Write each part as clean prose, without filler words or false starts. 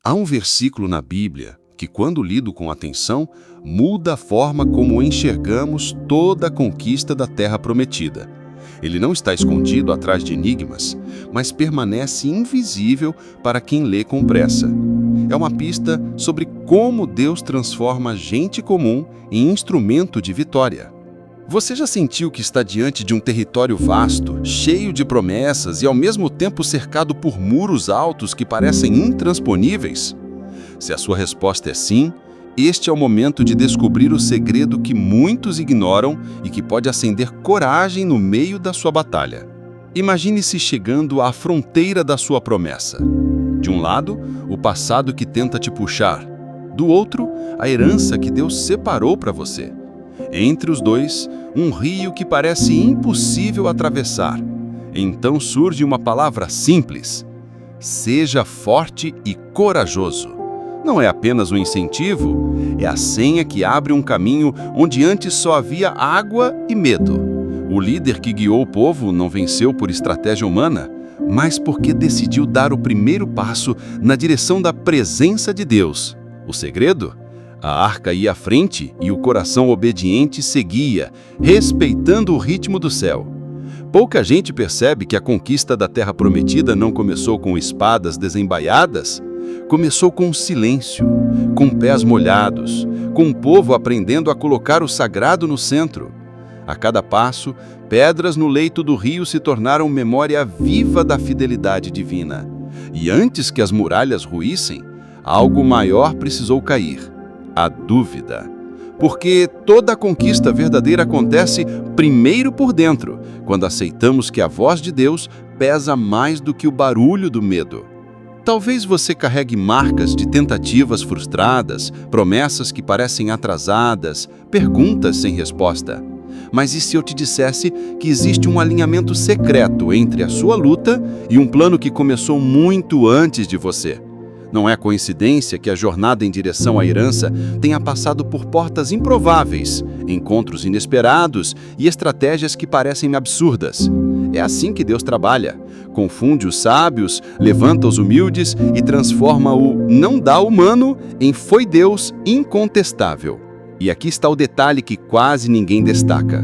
Há um versículo na Bíblia que, quando lido com atenção, muda a forma como enxergamos toda a conquista da Terra Prometida. Ele não está escondido atrás de enigmas, mas permanece invisível para quem lê com pressa. É uma pista sobre como Deus transforma gente comum em instrumento de vitória. Você já sentiu que está diante de um território vasto, cheio de promessas e ao mesmo tempo cercado por muros altos que parecem intransponíveis? Se a sua resposta é sim, este é o momento de descobrir o segredo que muitos ignoram e que pode acender coragem no meio da sua batalha. Imagine-se chegando à fronteira da sua promessa. De um lado, o passado que tenta te puxar. Do outro, a herança que Deus separou para você. Entre os dois, um rio que parece impossível atravessar. Então surge uma palavra simples: seja forte e corajoso. Não é apenas um incentivo, é a senha que abre um caminho onde antes só havia água e medo. O líder que guiou o povo não venceu por estratégia humana, mas porque decidiu dar o primeiro passo na direção da presença de Deus. O segredo? A arca ia à frente e o coração obediente seguia, respeitando o ritmo do céu. Pouca gente percebe que a conquista da Terra Prometida não começou com espadas desembaiadas. Começou com silêncio, com pés molhados, com o povo aprendendo a colocar o sagrado no centro. A cada passo, pedras no leito do rio se tornaram memória viva da fidelidade divina. E antes que as muralhas ruíssem, algo maior precisou cair: a dúvida. Porque toda a conquista verdadeira acontece primeiro por dentro, quando aceitamos que a voz de Deus pesa mais do que o barulho do medo. Talvez você carregue marcas de tentativas frustradas, promessas que parecem atrasadas, perguntas sem resposta. Mas e se eu te dissesse que existe um alinhamento secreto entre a sua luta e um plano que começou muito antes de você? Não é coincidência que a jornada em direção à herança tenha passado por portas improváveis, encontros inesperados e estratégias que parecem absurdas. É assim que Deus trabalha. Confunde os sábios, levanta os humildes e transforma o não dá humano em foi Deus incontestável. E aqui está o detalhe que quase ninguém destaca.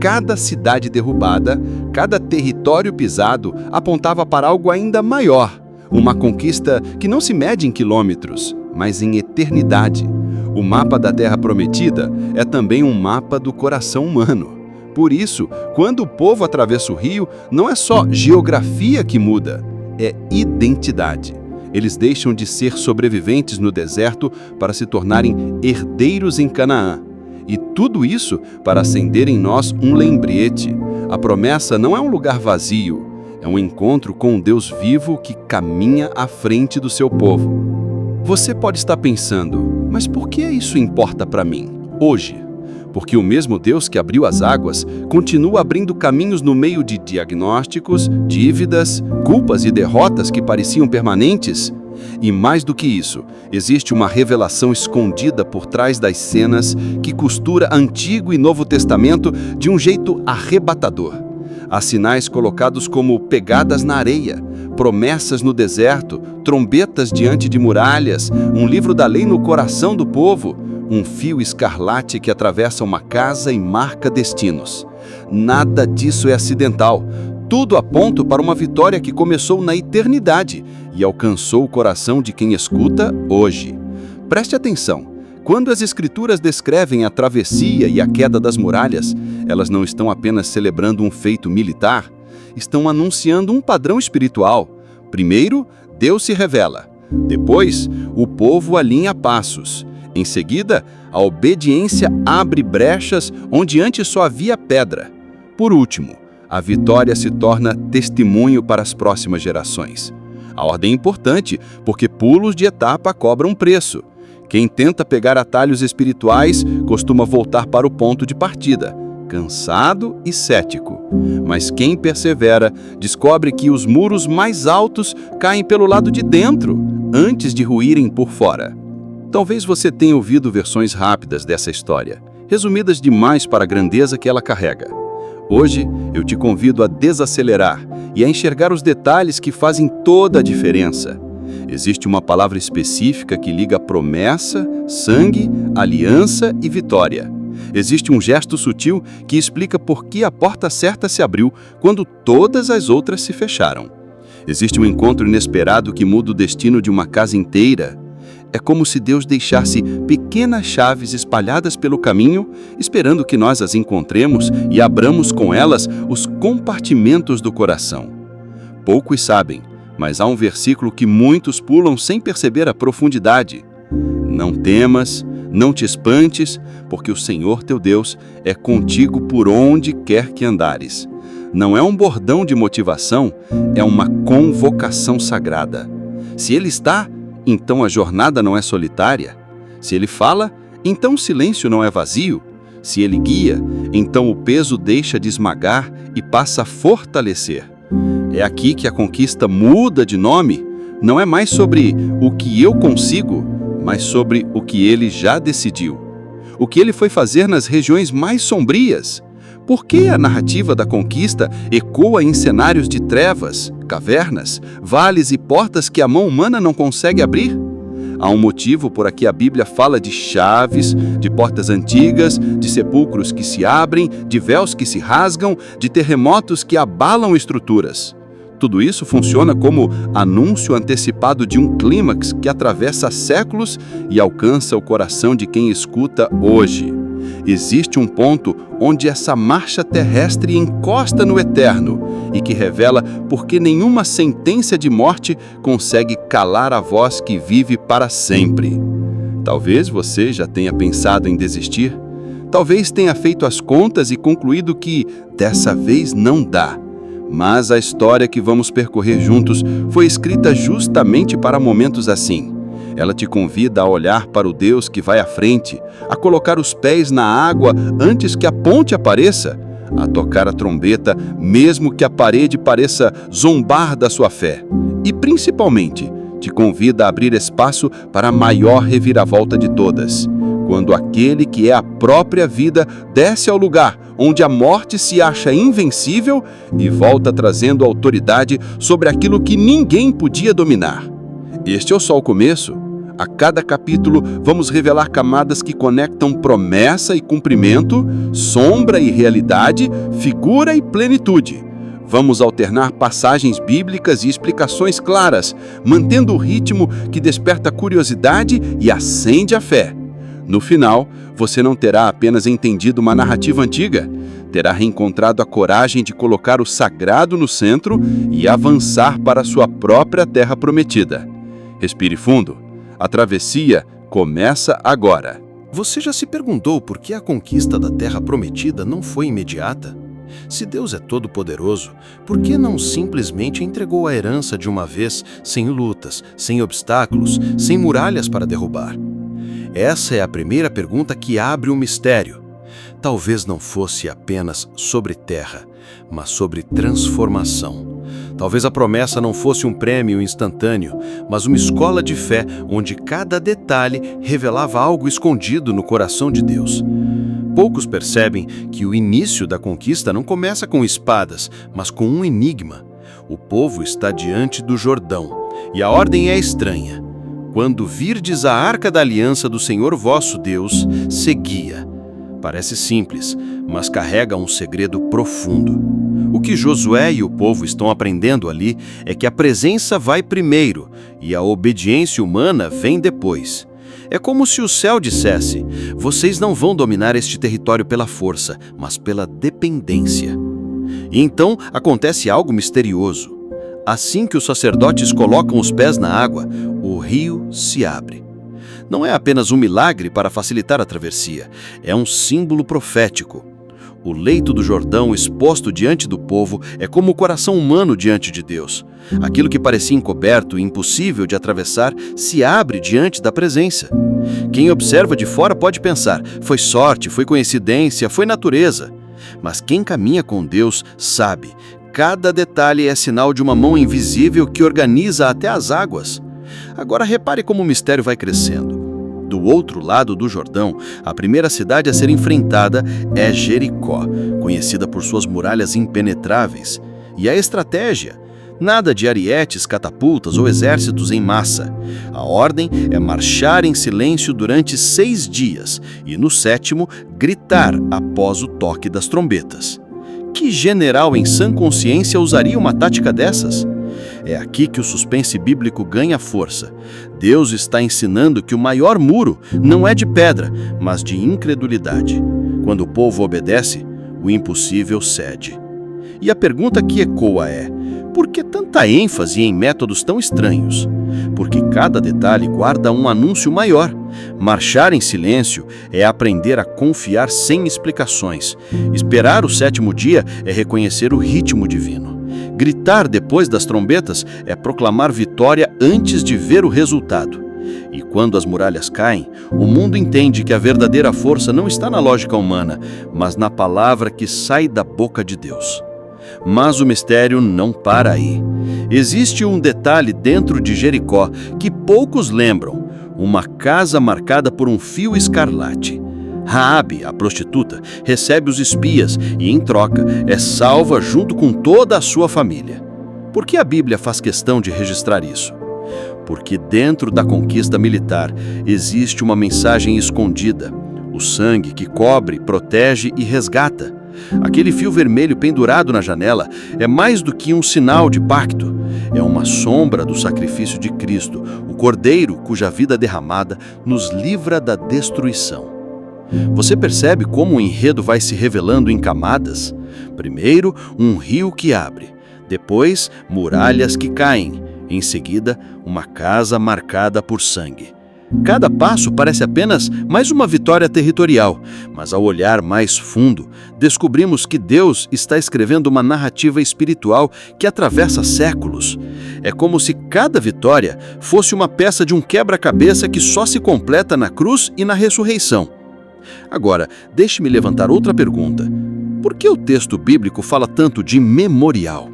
Cada cidade derrubada, cada território pisado apontava para algo ainda maior. Uma conquista que não se mede em quilômetros, mas em eternidade. O mapa da Terra Prometida é também um mapa do coração humano. Por isso, quando o povo atravessa o rio, não é só geografia que muda, é identidade. Eles deixam de ser sobreviventes no deserto para se tornarem herdeiros em Canaã. E tudo isso para acender em nós um lembrete. A promessa não é um lugar vazio, é um encontro com um Deus vivo que caminha à frente do seu povo. Você pode estar pensando, mas por que isso importa para mim, hoje? Porque o mesmo Deus que abriu as águas continua abrindo caminhos no meio de diagnósticos, dívidas, culpas e derrotas que pareciam permanentes. E mais do que isso, existe uma revelação escondida por trás das cenas que costura Antigo e Novo Testamento de um jeito arrebatador. Há sinais colocados como pegadas na areia, promessas no deserto, trombetas diante de muralhas, um livro da lei no coração do povo, um fio escarlate que atravessa uma casa e marca destinos. Nada disso é acidental. Tudo aponta para uma vitória que começou na eternidade e alcançou o coração de quem escuta hoje. Preste atenção. Quando as Escrituras descrevem a travessia e a queda das muralhas, elas não estão apenas celebrando um feito militar, estão anunciando um padrão espiritual. Primeiro, Deus se revela. Depois, o povo alinha passos. Em seguida, a obediência abre brechas onde antes só havia pedra. Por último, a vitória se torna testemunho para as próximas gerações. A ordem é importante, porque pulos de etapa cobram preço. Quem tenta pegar atalhos espirituais costuma voltar para o ponto de partida, cansado e cético. Mas quem persevera descobre que os muros mais altos caem pelo lado de dentro, antes de ruírem por fora. Talvez você tenha ouvido versões rápidas dessa história, resumidas demais para a grandeza que ela carrega. Hoje, eu te convido a desacelerar e a enxergar os detalhes que fazem toda a diferença. Existe uma palavra específica que liga promessa, sangue, aliança e vitória. Existe um gesto sutil que explica por que a porta certa se abriu quando todas as outras se fecharam. Existe um encontro inesperado que muda o destino de uma casa inteira. É como se Deus deixasse pequenas chaves espalhadas pelo caminho, esperando que nós as encontremos e abramos com elas os compartimentos do coração. Poucos sabem, mas há um versículo que muitos pulam sem perceber a profundidade. Não temas, não te espantes, porque o Senhor teu Deus é contigo por onde quer que andares. Não é um bordão de motivação, é uma convocação sagrada. Se Ele está, então a jornada não é solitária. Se Ele fala, então o silêncio não é vazio. Se Ele guia, então o peso deixa de esmagar e passa a fortalecer. É aqui que a conquista muda de nome. Não é mais sobre o que eu consigo, mas sobre o que Ele já decidiu. O que Ele foi fazer nas regiões mais sombrias. Por que a narrativa da conquista ecoa em cenários de trevas, cavernas, vales e portas que a mão humana não consegue abrir? Há um motivo por aqui a Bíblia fala de chaves, de portas antigas, de sepulcros que se abrem, de véus que se rasgam, de terremotos que abalam estruturas. Tudo isso funciona como anúncio antecipado de um clímax que atravessa séculos e alcança o coração de quem escuta hoje. Existe um ponto onde essa marcha terrestre encosta no eterno e que revela por que nenhuma sentença de morte consegue calar a voz que vive para sempre. Talvez você já tenha pensado em desistir. Talvez tenha feito as contas e concluído que dessa vez não dá. Mas a história que vamos percorrer juntos foi escrita justamente para momentos assim. Ela te convida a olhar para o Deus que vai à frente, a colocar os pés na água antes que a ponte apareça, a tocar a trombeta mesmo que a parede pareça zombar da sua fé. E principalmente, te convida a abrir espaço para a maior reviravolta de todas, quando aquele que é a própria vida desce ao lugar onde a morte se acha invencível e volta trazendo autoridade sobre aquilo que ninguém podia dominar. Este é só o começo. A cada capítulo, vamos revelar camadas que conectam promessa e cumprimento, sombra e realidade, figura e plenitude. Vamos alternar passagens bíblicas e explicações claras, mantendo o ritmo que desperta curiosidade e acende a fé. No final, você não terá apenas entendido uma narrativa antiga, terá reencontrado a coragem de colocar o sagrado no centro e avançar para a sua própria terra prometida. Respire fundo. A travessia começa agora. Você já se perguntou por que a conquista da Terra Prometida não foi imediata? Se Deus é todo-poderoso, por que não simplesmente entregou a herança de uma vez, sem lutas, sem obstáculos, sem muralhas para derrubar? Essa é a primeira pergunta que abre um mistério. Talvez não fosse apenas sobre terra, mas sobre transformação. Talvez a promessa não fosse um prêmio instantâneo, mas uma escola de fé onde cada detalhe revelava algo escondido no coração de Deus. Poucos percebem que o início da conquista não começa com espadas, mas com um enigma. O povo está diante do Jordão, e a ordem é estranha. Quando virdes a arca da aliança do Senhor vosso Deus, seguia. Parece simples, mas carrega um segredo profundo. O que Josué e o povo estão aprendendo ali é que a presença vai primeiro e a obediência humana vem depois. É como se o céu dissesse: vocês não vão dominar este território pela força, mas pela dependência. E então acontece algo misterioso. Assim que os sacerdotes colocam os pés na água, o rio se abre. Não é apenas um milagre para facilitar a travessia, é um símbolo profético. O leito do Jordão exposto diante do povo é como o coração humano diante de Deus. Aquilo que parecia encoberto e impossível de atravessar se abre diante da presença. Quem observa de fora pode pensar: foi sorte, foi coincidência, foi natureza. Mas quem caminha com Deus sabe, cada detalhe é sinal de uma mão invisível que organiza até as águas. Agora repare como o mistério vai crescendo. Do outro lado do Jordão, a primeira cidade a ser enfrentada é Jericó, conhecida por suas muralhas impenetráveis. E a estratégia? Nada de arietes, catapultas ou exércitos em massa. A ordem é marchar em silêncio durante 6 dias e, no 7º, gritar após o toque das trombetas. Que general em sã consciência usaria uma tática dessas? É aqui que o suspense bíblico ganha força. Deus está ensinando que o maior muro não é de pedra, mas de incredulidade. Quando o povo obedece, o impossível cede. E a pergunta que ecoa é: por que tanta ênfase em métodos tão estranhos? Porque cada detalhe guarda um anúncio maior. Marchar em silêncio é aprender a confiar sem explicações. Esperar o 7º dia é reconhecer o ritmo divino. Gritar depois das trombetas é proclamar vitória antes de ver o resultado. E quando as muralhas caem, o mundo entende que a verdadeira força não está na lógica humana, mas na palavra que sai da boca de Deus. Mas o mistério não para aí. Existe um detalhe dentro de Jericó que poucos lembram: uma casa marcada por um fio escarlate. Raabe, a prostituta, recebe os espias e, em troca, é salva junto com toda a sua família. Por que a Bíblia faz questão de registrar isso? Porque dentro da conquista militar existe uma mensagem escondida: o sangue que cobre, protege e resgata. Aquele fio vermelho pendurado na janela é mais do que um sinal de pacto. É uma sombra do sacrifício de Cristo, o Cordeiro cuja vida derramada nos livra da destruição. Você percebe como o enredo vai se revelando em camadas? Primeiro, um rio que abre. Depois, muralhas que caem. Em seguida, uma casa marcada por sangue. Cada passo parece apenas mais uma vitória territorial, mas ao olhar mais fundo, descobrimos que Deus está escrevendo uma narrativa espiritual que atravessa séculos. É como se cada vitória fosse uma peça de um quebra-cabeça que só se completa na cruz e na ressurreição. Agora, deixe-me levantar outra pergunta. Por que o texto bíblico fala tanto de memorial?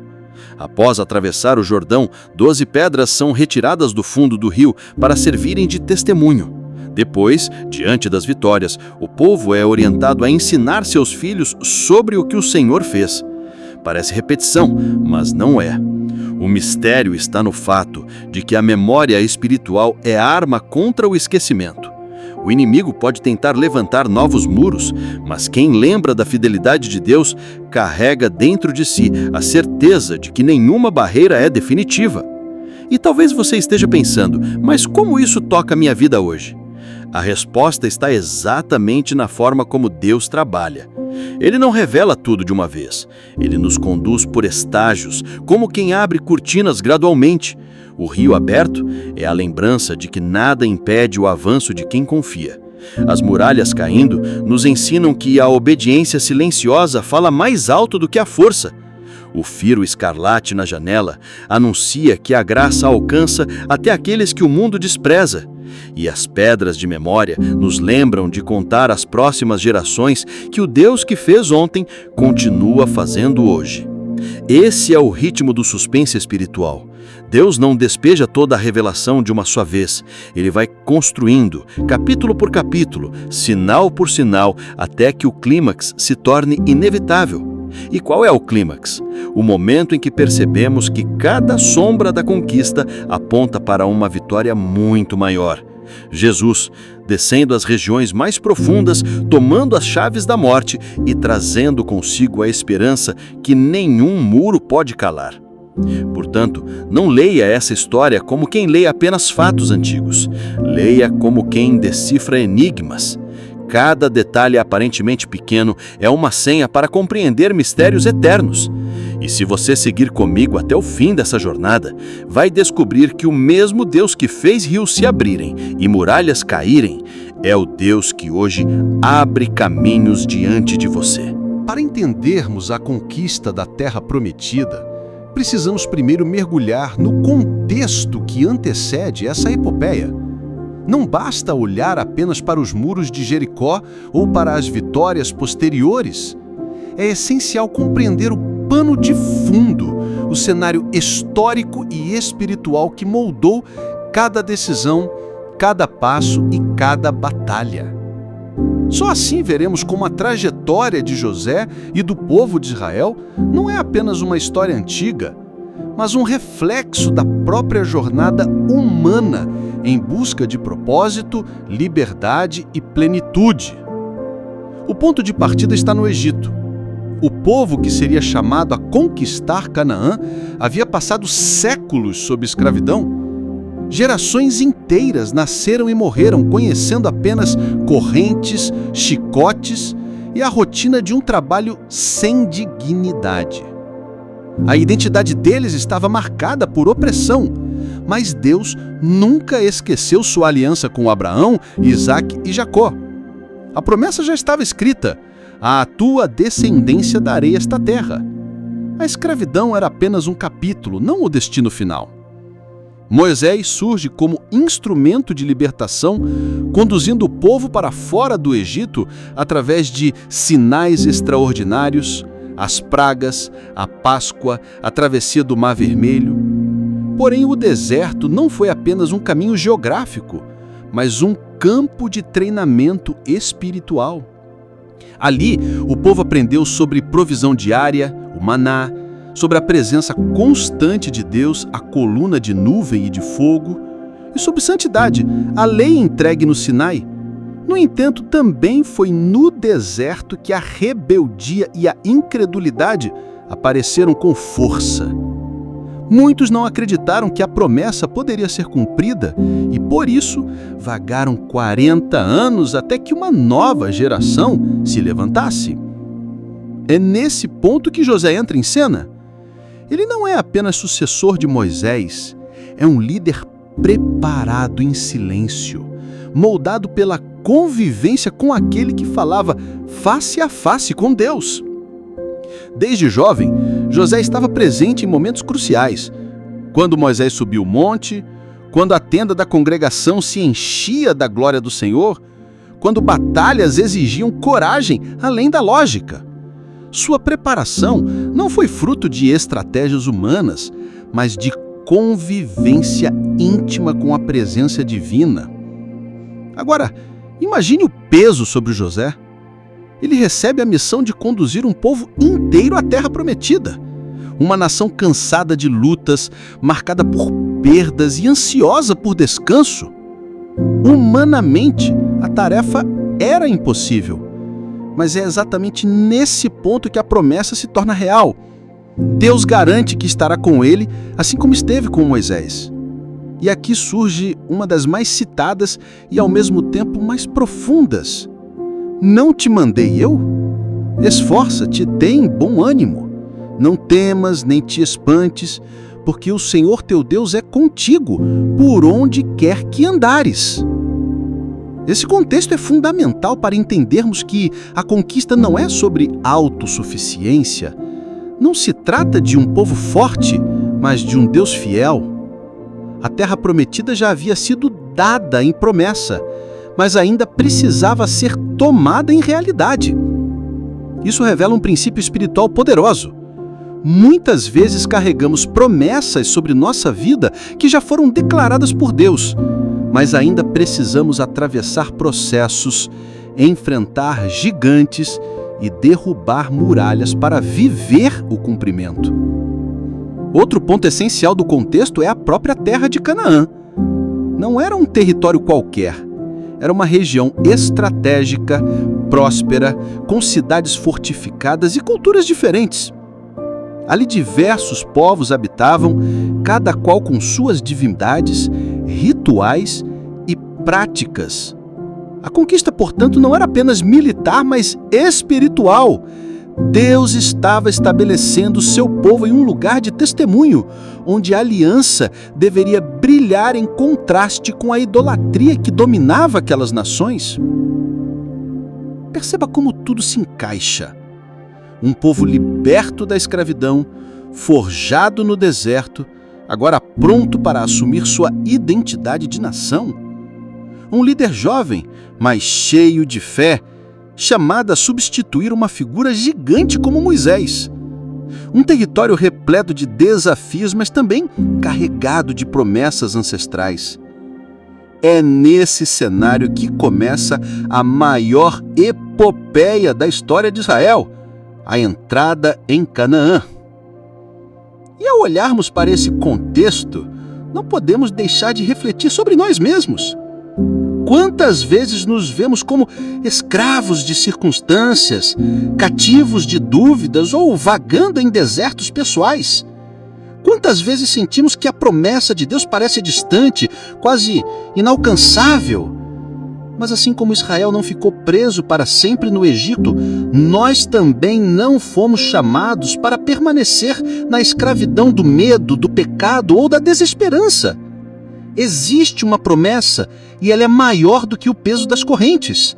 Após atravessar o Jordão, 12 pedras são retiradas do fundo do rio para servirem de testemunho. Depois, diante das vitórias, o povo é orientado a ensinar seus filhos sobre o que o Senhor fez. Parece repetição, mas não é. O mistério está no fato de que a memória espiritual é arma contra o esquecimento. O inimigo pode tentar levantar novos muros, mas quem lembra da fidelidade de Deus carrega dentro de si a certeza de que nenhuma barreira é definitiva. E talvez você esteja pensando: mas como isso toca a minha vida hoje? A resposta está exatamente na forma como Deus trabalha. Ele não revela tudo de uma vez. Ele nos conduz por estágios, como quem abre cortinas gradualmente. O rio aberto é a lembrança de que nada impede o avanço de quem confia. As muralhas caindo nos ensinam que a obediência silenciosa fala mais alto do que a força. O firo escarlate na janela anuncia que a graça alcança até aqueles que o mundo despreza. E as pedras de memória nos lembram de contar às próximas gerações que o Deus que fez ontem continua fazendo hoje. Esse é o ritmo do suspense espiritual. Deus não despeja toda a revelação de uma só vez. Ele vai construindo, capítulo por capítulo, sinal por sinal, até que o clímax se torne inevitável. E qual é o clímax? O momento em que percebemos que cada sombra da conquista aponta para uma vitória muito maior. Jesus, descendo às regiões mais profundas, tomando as chaves da morte e trazendo consigo a esperança que nenhum muro pode calar. Portanto, não leia essa história como quem lê apenas fatos antigos. Leia como quem decifra enigmas. Cada detalhe aparentemente pequeno é uma senha para compreender mistérios eternos. E se você seguir comigo até o fim dessa jornada, vai descobrir que o mesmo Deus que fez rios se abrirem e muralhas caírem é o Deus que hoje abre caminhos diante de você. Para entendermos a conquista da Terra Prometida, precisamos primeiro mergulhar no contexto que antecede essa epopeia. Não basta olhar apenas para os muros de Jericó ou para as vitórias posteriores. É essencial compreender o pano de fundo, o cenário histórico e espiritual que moldou cada decisão, cada passo e cada batalha. Só assim veremos como a trajetória de José e do povo de Israel não é apenas uma história antiga, mas um reflexo da própria jornada humana em busca de propósito, liberdade e plenitude. O ponto de partida está no Egito. O povo que seria chamado a conquistar Canaã havia passado séculos sob escravidão. Gerações inteiras nasceram e morreram conhecendo apenas correntes, chicotes e a rotina de um trabalho sem dignidade. A identidade deles estava marcada por opressão, mas Deus nunca esqueceu sua aliança com Abraão, Isaque e Jacó. A promessa já estava escrita: à tua descendência darei esta terra. A escravidão era apenas um capítulo, não o destino final. Moisés surge como instrumento de libertação, conduzindo o povo para fora do Egito através de sinais extraordinários, as pragas, a Páscoa, a travessia do Mar Vermelho. Porém, o deserto não foi apenas um caminho geográfico, mas um campo de treinamento espiritual. Ali, o povo aprendeu sobre provisão diária, o maná, sobre a presença constante de Deus, a coluna de nuvem e de fogo, e sobre santidade, a lei entregue no Sinai. No entanto, também foi no deserto que a rebeldia e a incredulidade apareceram com força. Muitos não acreditaram que a promessa poderia ser cumprida e, por isso, vagaram 40 anos até que uma nova geração se levantasse. É nesse ponto que José entra em cena. Ele não é apenas sucessor de Moisés, é um líder preparado em silêncio, moldado pela convivência com aquele que falava face a face com Deus. Desde jovem, José estava presente em momentos cruciais. Quando Moisés subiu o monte, quando a tenda da congregação se enchia da glória do Senhor, quando batalhas exigiam coragem além da lógica. Sua preparação não foi fruto de estratégias humanas, mas de convivência íntima com a presença divina. Agora, imagine o peso sobre José. Ele recebe a missão de conduzir um povo inteiro à Terra Prometida. Uma nação cansada de lutas, marcada por perdas e ansiosa por descanso. Humanamente, a tarefa era impossível. Mas é exatamente nesse ponto que a promessa se torna real. Deus garante que estará com ele, assim como esteve com Moisés. E aqui surge uma das mais citadas e ao mesmo tempo mais profundas. Não te mandei eu? Esforça-te, tem bom ânimo. Não temas, nem te espantes, porque o Senhor teu Deus é contigo, por onde quer que andares. Esse contexto é fundamental para entendermos que a conquista não é sobre autossuficiência. Não se trata de um povo forte, mas de um Deus fiel. A terra prometida já havia sido dada em promessa, mas ainda precisava ser tomada em realidade. Isso revela um princípio espiritual poderoso. Muitas vezes carregamos promessas sobre nossa vida que já foram declaradas por Deus, mas ainda precisamos atravessar processos, enfrentar gigantes e derrubar muralhas para viver o cumprimento. Outro ponto essencial do contexto é a própria terra de Canaã. Não era um território qualquer. Era uma região estratégica, próspera, com cidades fortificadas e culturas diferentes. Ali diversos povos habitavam, cada qual com suas divindades, rituais e práticas. A conquista, portanto, não era apenas militar, mas espiritual. Deus estava estabelecendo seu povo em um lugar de testemunho, onde a aliança deveria brilhar em contraste com a idolatria que dominava aquelas nações. Perceba como tudo se encaixa. Um povo liberto da escravidão, forjado no deserto, agora pronto para assumir sua identidade de nação. Um líder jovem, mas cheio de fé, chamado a substituir uma figura gigante como Moisés. Um território repleto de desafios, mas também carregado de promessas ancestrais. É nesse cenário que começa a maior epopeia da história de Israel, a entrada em Canaã. E ao olharmos para esse contexto, não podemos deixar de refletir sobre nós mesmos. Quantas vezes nos vemos como escravos de circunstâncias, cativos de dúvidas ou vagando em desertos pessoais? Quantas vezes sentimos que a promessa de Deus parece distante, quase inalcançável? Mas assim como Israel não ficou preso para sempre no Egito, nós também não fomos chamados para permanecer na escravidão do medo, do pecado ou da desesperança. Existe uma promessa e ela é maior do que o peso das correntes.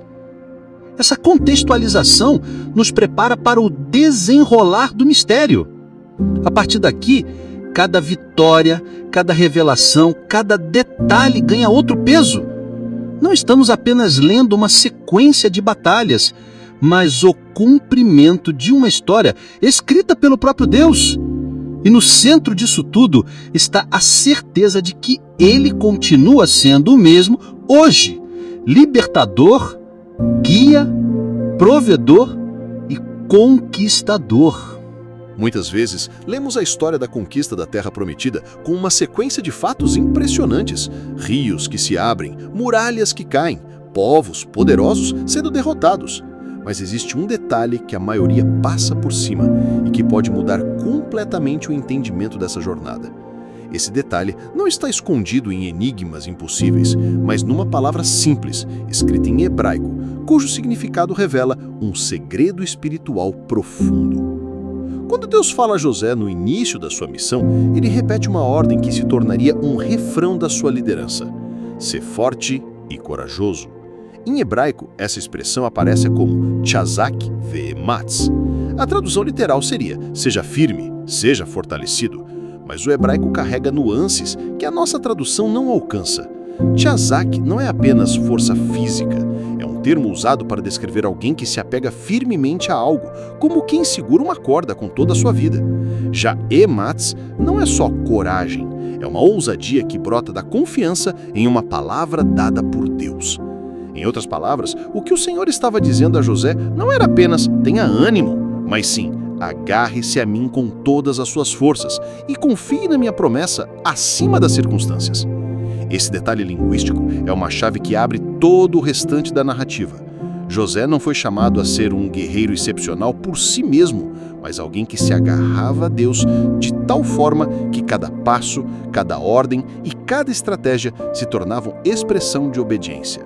Essa contextualização nos prepara para o desenrolar do mistério. A partir daqui, cada vitória, cada revelação, cada detalhe ganha outro peso. Não estamos apenas lendo uma sequência de batalhas, mas o cumprimento de uma história escrita pelo próprio Deus. E no centro disso tudo está a certeza de que Ele continua sendo o mesmo hoje, libertador, guia, provedor e conquistador. Muitas vezes, lemos a história da conquista da Terra Prometida com uma sequência de fatos impressionantes. Rios que se abrem, muralhas que caem, povos poderosos sendo derrotados. Mas existe um detalhe que a maioria passa por cima e que pode mudar completamente o entendimento dessa jornada. Esse detalhe não está escondido em enigmas impossíveis, mas numa palavra simples, escrita em hebraico, cujo significado revela um segredo espiritual profundo. Quando Deus fala a José no início da sua missão, ele repete uma ordem que se tornaria um refrão da sua liderança: ser forte e corajoso. Em hebraico, essa expressão aparece como chazak ve'ematz. A tradução literal seria: seja firme, seja fortalecido. Mas o hebraico carrega nuances que a nossa tradução não alcança. Chazak não é apenas força física, é um termo usado para descrever alguém que se apega firmemente a algo, como quem segura uma corda com toda a sua vida. Já ematz não é só coragem, é uma ousadia que brota da confiança em uma palavra dada por Deus. Em outras palavras, o que o Senhor estava dizendo a José não era apenas tenha ânimo, mas sim, agarre-se a mim com todas as suas forças e confie na minha promessa acima das circunstâncias. Esse detalhe linguístico é uma chave que abre todo o restante da narrativa. José não foi chamado a ser um guerreiro excepcional por si mesmo, mas alguém que se agarrava a Deus de tal forma que cada passo, cada ordem e cada estratégia se tornavam expressão de obediência.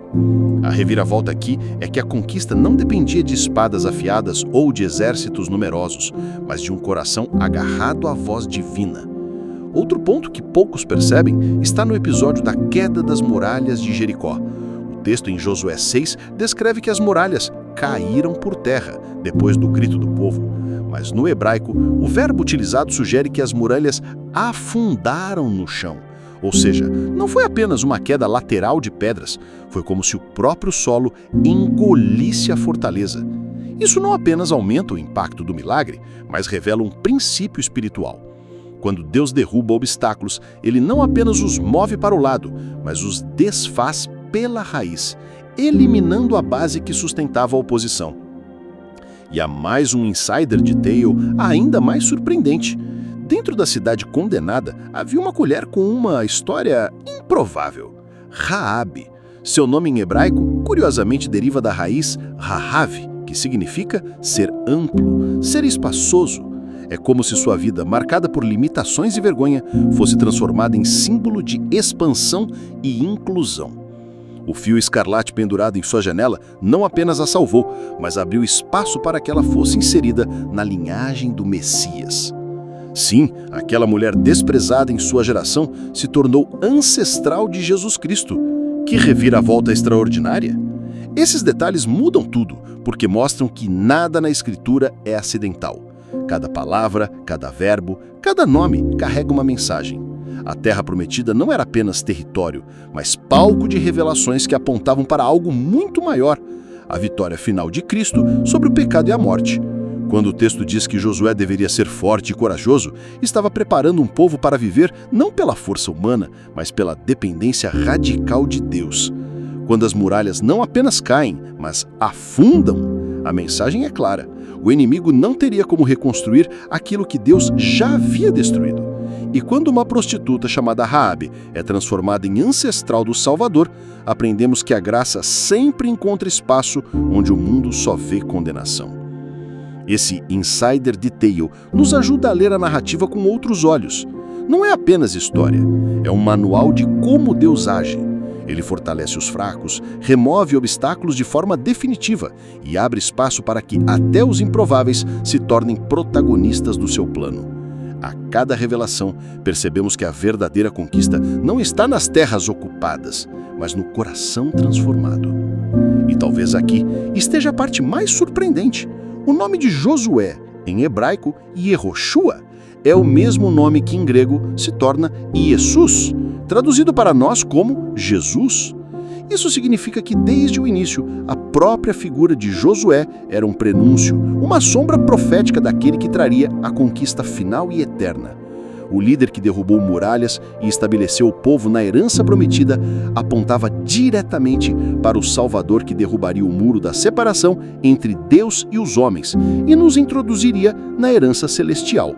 A reviravolta aqui é que a conquista não dependia de espadas afiadas ou de exércitos numerosos, mas de um coração agarrado à voz divina. Outro ponto que poucos percebem está no episódio da queda das muralhas de Jericó. O texto em Josué 6 descreve que as muralhas caíram por terra depois do grito do povo. Mas no hebraico, o verbo utilizado sugere que as muralhas afundaram no chão. Ou seja, não foi apenas uma queda lateral de pedras, foi como se o próprio solo engolisse a fortaleza. Isso não apenas aumenta o impacto do milagre, mas revela um princípio espiritual. Quando Deus derruba obstáculos, Ele não apenas os move para o lado, mas os desfaz pela raiz, eliminando a base que sustentava a oposição. E há mais um insider detail ainda mais surpreendente. Dentro da cidade condenada, havia uma colher com uma história improvável. Raabe. Seu nome em hebraico, curiosamente, deriva da raiz rahav, que significa ser amplo, ser espaçoso. É como se sua vida, marcada por limitações e vergonha, fosse transformada em símbolo de expansão e inclusão. O fio escarlate pendurado em sua janela não apenas a salvou, mas abriu espaço para que ela fosse inserida na linhagem do Messias. Sim, aquela mulher desprezada em sua geração se tornou ancestral de Jesus Cristo. Que reviravolta extraordinária! Esses detalhes mudam tudo, porque mostram que nada na Escritura é acidental. Cada palavra, cada verbo, cada nome carrega uma mensagem. A Terra Prometida não era apenas território, mas palco de revelações que apontavam para algo muito maior, a vitória final de Cristo sobre o pecado e a morte. Quando o texto diz que Josué deveria ser forte e corajoso, estava preparando um povo para viver não pela força humana, mas pela dependência radical de Deus. Quando as muralhas não apenas caem, mas afundam, A mensagem é clara: o inimigo não teria como reconstruir aquilo que Deus já havia destruído. E quando uma prostituta chamada Raabe é transformada em ancestral do Salvador, aprendemos que a graça sempre encontra espaço onde o mundo só vê condenação. Esse insider detail nos ajuda a ler a narrativa com outros olhos. Não é apenas história, é um manual de como Deus age. Ele fortalece os fracos, remove obstáculos de forma definitiva e abre espaço para que até os improváveis se tornem protagonistas do seu plano. A cada revelação, percebemos que a verdadeira conquista não está nas terras ocupadas, mas no coração transformado. E talvez aqui esteja a parte mais surpreendente. O nome de Josué, em hebraico, Yehoshua, é o mesmo nome que em grego se torna Iesus, traduzido para nós como Jesus. Isso significa que desde o início, a própria figura de Josué era um prenúncio, uma sombra profética daquele que traria a conquista final e eterna. O líder que derrubou muralhas e estabeleceu o povo na herança prometida apontava diretamente para o Salvador que derrubaria o muro da separação entre Deus e os homens e nos introduziria na herança celestial.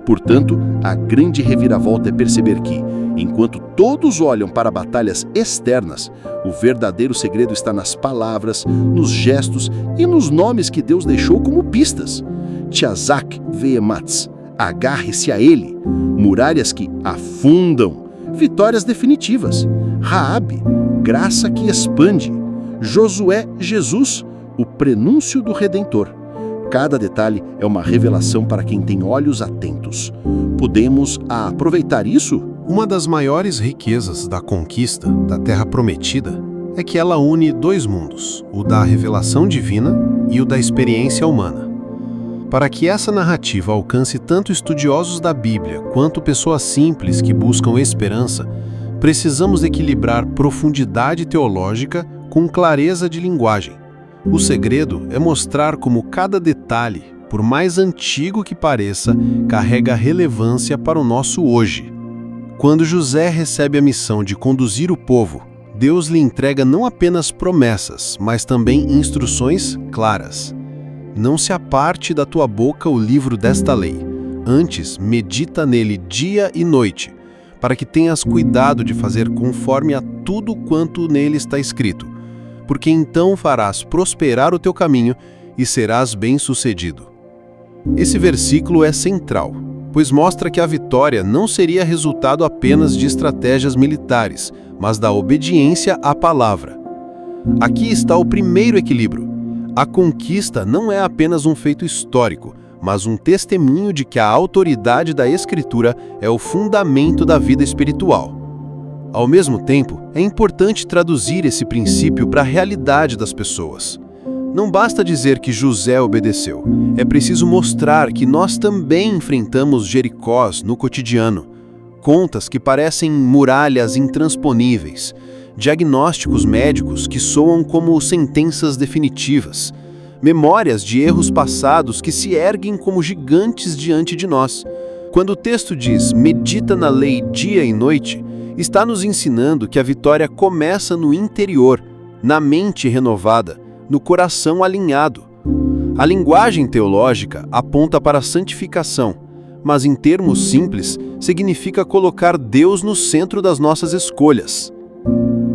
Portanto, a grande reviravolta é perceber que, enquanto todos olham para batalhas externas, o verdadeiro segredo está nas palavras, nos gestos e nos nomes que Deus deixou como pistas. Tchazak veematz, agarre-se a ele. Muralhas que afundam, vitórias definitivas. Raabe, graça que expande. Josué, Jesus, o prenúncio do Redentor. Cada detalhe é uma revelação para quem tem olhos atentos. Podemos aproveitar isso? Uma das maiores riquezas da conquista da Terra Prometida é que ela une dois mundos, o da revelação divina e o da experiência humana. Para que essa narrativa alcance tanto estudiosos da Bíblia quanto pessoas simples que buscam esperança, precisamos equilibrar profundidade teológica com clareza de linguagem. O segredo é mostrar como cada detalhe, por mais antigo que pareça, carrega relevância para o nosso hoje. Quando José recebe a missão de conduzir o povo, Deus lhe entrega não apenas promessas, mas também instruções claras. Não se aparte da tua boca o livro desta lei. Antes, medita nele dia e noite, para que tenhas cuidado de fazer conforme a tudo quanto nele está escrito, porque então farás prosperar o teu caminho e serás bem-sucedido. Esse versículo é central, pois mostra que a vitória não seria resultado apenas de estratégias militares, mas da obediência à palavra. Aqui está o primeiro equilíbrio. A conquista não é apenas um feito histórico, mas um testemunho de que a autoridade da Escritura é o fundamento da vida espiritual. Ao mesmo tempo, é importante traduzir esse princípio para a realidade das pessoas. Não basta dizer que José obedeceu, é preciso mostrar que nós também enfrentamos Jericós no cotidiano, contas que parecem muralhas intransponíveis, diagnósticos médicos que soam como sentenças definitivas, memórias de erros passados que se erguem como gigantes diante de nós. Quando o texto diz "medita na lei dia e noite", está nos ensinando que a vitória começa no interior, na mente renovada, no coração alinhado. A linguagem teológica aponta para a santificação, mas em termos simples, significa colocar Deus no centro das nossas escolhas.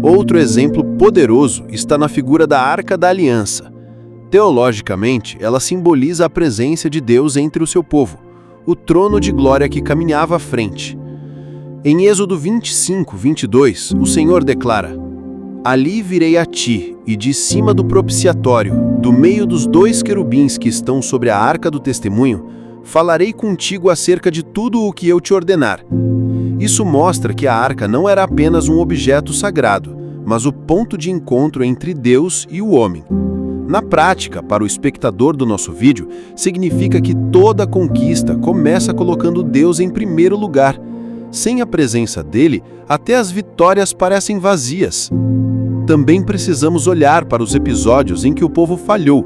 Outro exemplo poderoso está na figura da Arca da Aliança. Teologicamente, ela simboliza a presença de Deus entre o seu povo, o trono de glória que caminhava à frente. Em Êxodo 25, 22, o Senhor declara: "Ali virei a ti, e de cima do propiciatório, do meio dos dois querubins que estão sobre a arca do testemunho, falarei contigo acerca de tudo o que eu te ordenar." Isso mostra que a arca não era apenas um objeto sagrado, mas o ponto de encontro entre Deus e o homem. Na prática, para o espectador do nosso vídeo, significa que toda conquista começa colocando Deus em primeiro lugar. Sem a presença dele, até as vitórias parecem vazias. Também precisamos olhar para os episódios em que o povo falhou.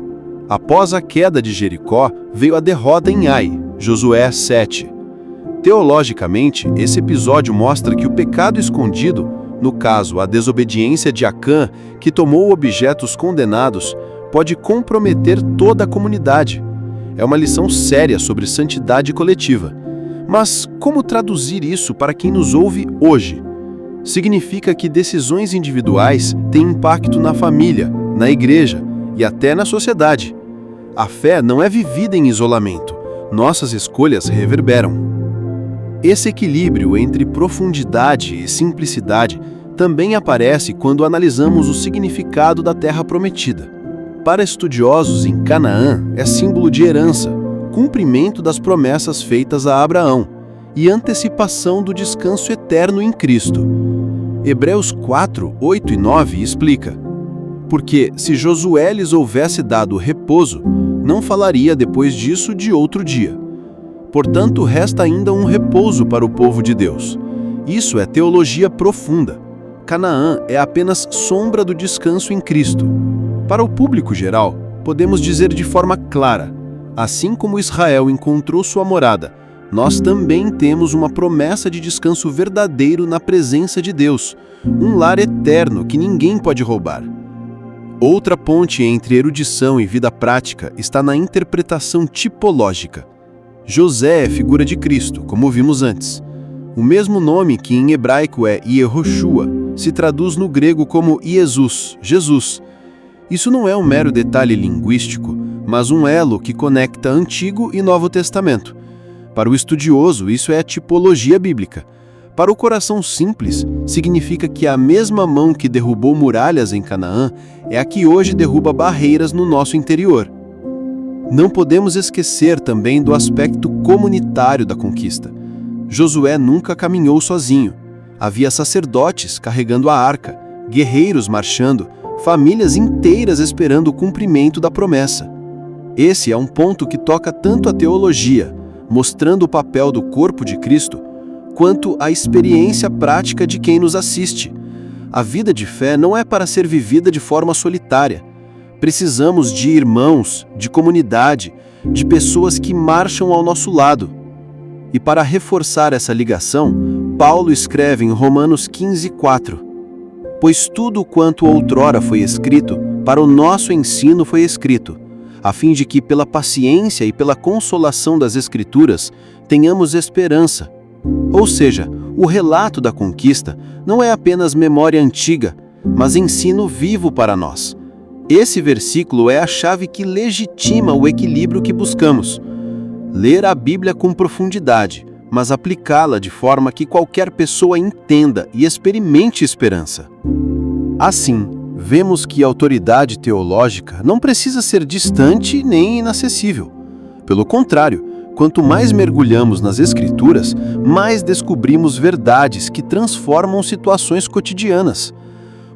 Após a queda de Jericó, veio a derrota em Ai, Josué 7. Teologicamente, esse episódio mostra que o pecado escondido, no caso a desobediência de Acã, que tomou objetos condenados, pode comprometer toda a comunidade. É uma lição séria sobre santidade coletiva. Mas como traduzir isso para quem nos ouve hoje? Significa que decisões individuais têm impacto na família, na igreja e até na sociedade. A fé não é vivida em isolamento. Nossas escolhas reverberam. Esse equilíbrio entre profundidade e simplicidade também aparece quando analisamos o significado da Terra Prometida. Para estudiosos, em Canaã é símbolo de herança, cumprimento das promessas feitas a Abraão e antecipação do descanso eterno em Cristo. Hebreus 4, 8 e 9 explica: porque se Josué lhes houvesse dado repouso, não falaria depois disso de outro dia. Portanto, resta ainda um repouso para o povo de Deus. Isso é teologia profunda. Canaã é apenas sombra do descanso em Cristo. Para o público geral, podemos dizer de forma clara: assim como Israel encontrou sua morada, nós também temos uma promessa de descanso verdadeiro na presença de Deus, um lar eterno que ninguém pode roubar. Outra ponte entre erudição e vida prática está na interpretação tipológica. José é figura de Cristo, como vimos antes. O mesmo nome que em hebraico é Yehoshua se traduz no grego como Jesus, Jesus. Isso não é um mero detalhe linguístico, mas um elo que conecta Antigo e Novo Testamento. Para o estudioso, isso é tipologia bíblica. Para o coração simples, significa que a mesma mão que derrubou muralhas em Canaã é a que hoje derruba barreiras no nosso interior. Não podemos esquecer também do aspecto comunitário da conquista. Josué nunca caminhou sozinho. Havia sacerdotes carregando a arca, guerreiros marchando, famílias inteiras esperando o cumprimento da promessa. Esse é um ponto que toca tanto a teologia, mostrando o papel do corpo de Cristo, quanto a experiência prática de quem nos assiste. A vida de fé não é para ser vivida de forma solitária. Precisamos de irmãos, de comunidade, de pessoas que marcham ao nosso lado. E para reforçar essa ligação, Paulo escreve em Romanos 15:4: pois tudo quanto outrora foi escrito, para o nosso ensino foi escrito, a fim de que pela paciência e pela consolação das Escrituras tenhamos esperança. Ou seja, o relato da conquista não é apenas memória antiga, mas ensino vivo para nós. Esse versículo é a chave que legitima o equilíbrio que buscamos. Ler a Bíblia com profundidade, mas aplicá-la de forma que qualquer pessoa entenda e experimente esperança. Assim, vemos que a autoridade teológica não precisa ser distante nem inacessível. Pelo contrário, quanto mais mergulhamos nas Escrituras, mais descobrimos verdades que transformam situações cotidianas.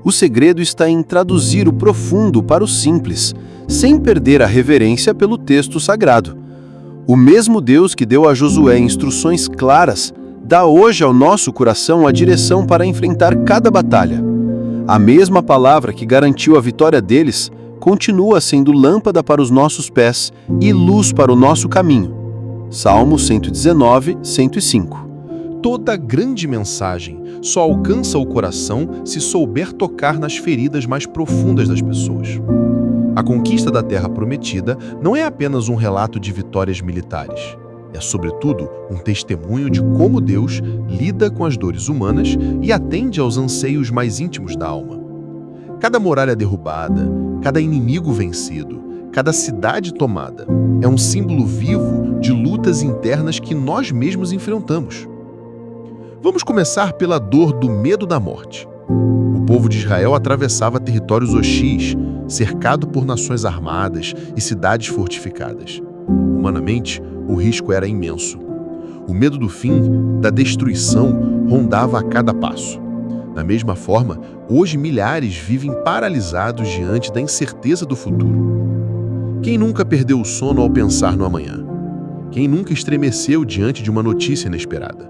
O segredo está em traduzir o profundo para o simples, sem perder a reverência pelo texto sagrado. O mesmo Deus que deu a Josué instruções claras, dá hoje ao nosso coração a direção para enfrentar cada batalha. A mesma palavra que garantiu a vitória deles continua sendo lâmpada para os nossos pés e luz para o nosso caminho. Salmo 119, 105. Toda grande mensagem só alcança o coração se souber tocar nas feridas mais profundas das pessoas. A conquista da Terra Prometida não é apenas um relato de vitórias militares. É, sobretudo, um testemunho de como Deus lida com as dores humanas e atende aos anseios mais íntimos da alma. Cada muralha derrubada, cada inimigo vencido, cada cidade tomada é um símbolo vivo de lutas internas que nós mesmos enfrentamos. Vamos começar pela dor do medo da morte. O povo de Israel atravessava territórios hostis, cercado por nações armadas e cidades fortificadas. Humanamente, o risco era imenso. O medo do fim, da destruição, rondava a cada passo. Da mesma forma, hoje milhares vivem paralisados diante da incerteza do futuro. Quem nunca perdeu o sono ao pensar no amanhã? Quem nunca estremeceu diante de uma notícia inesperada?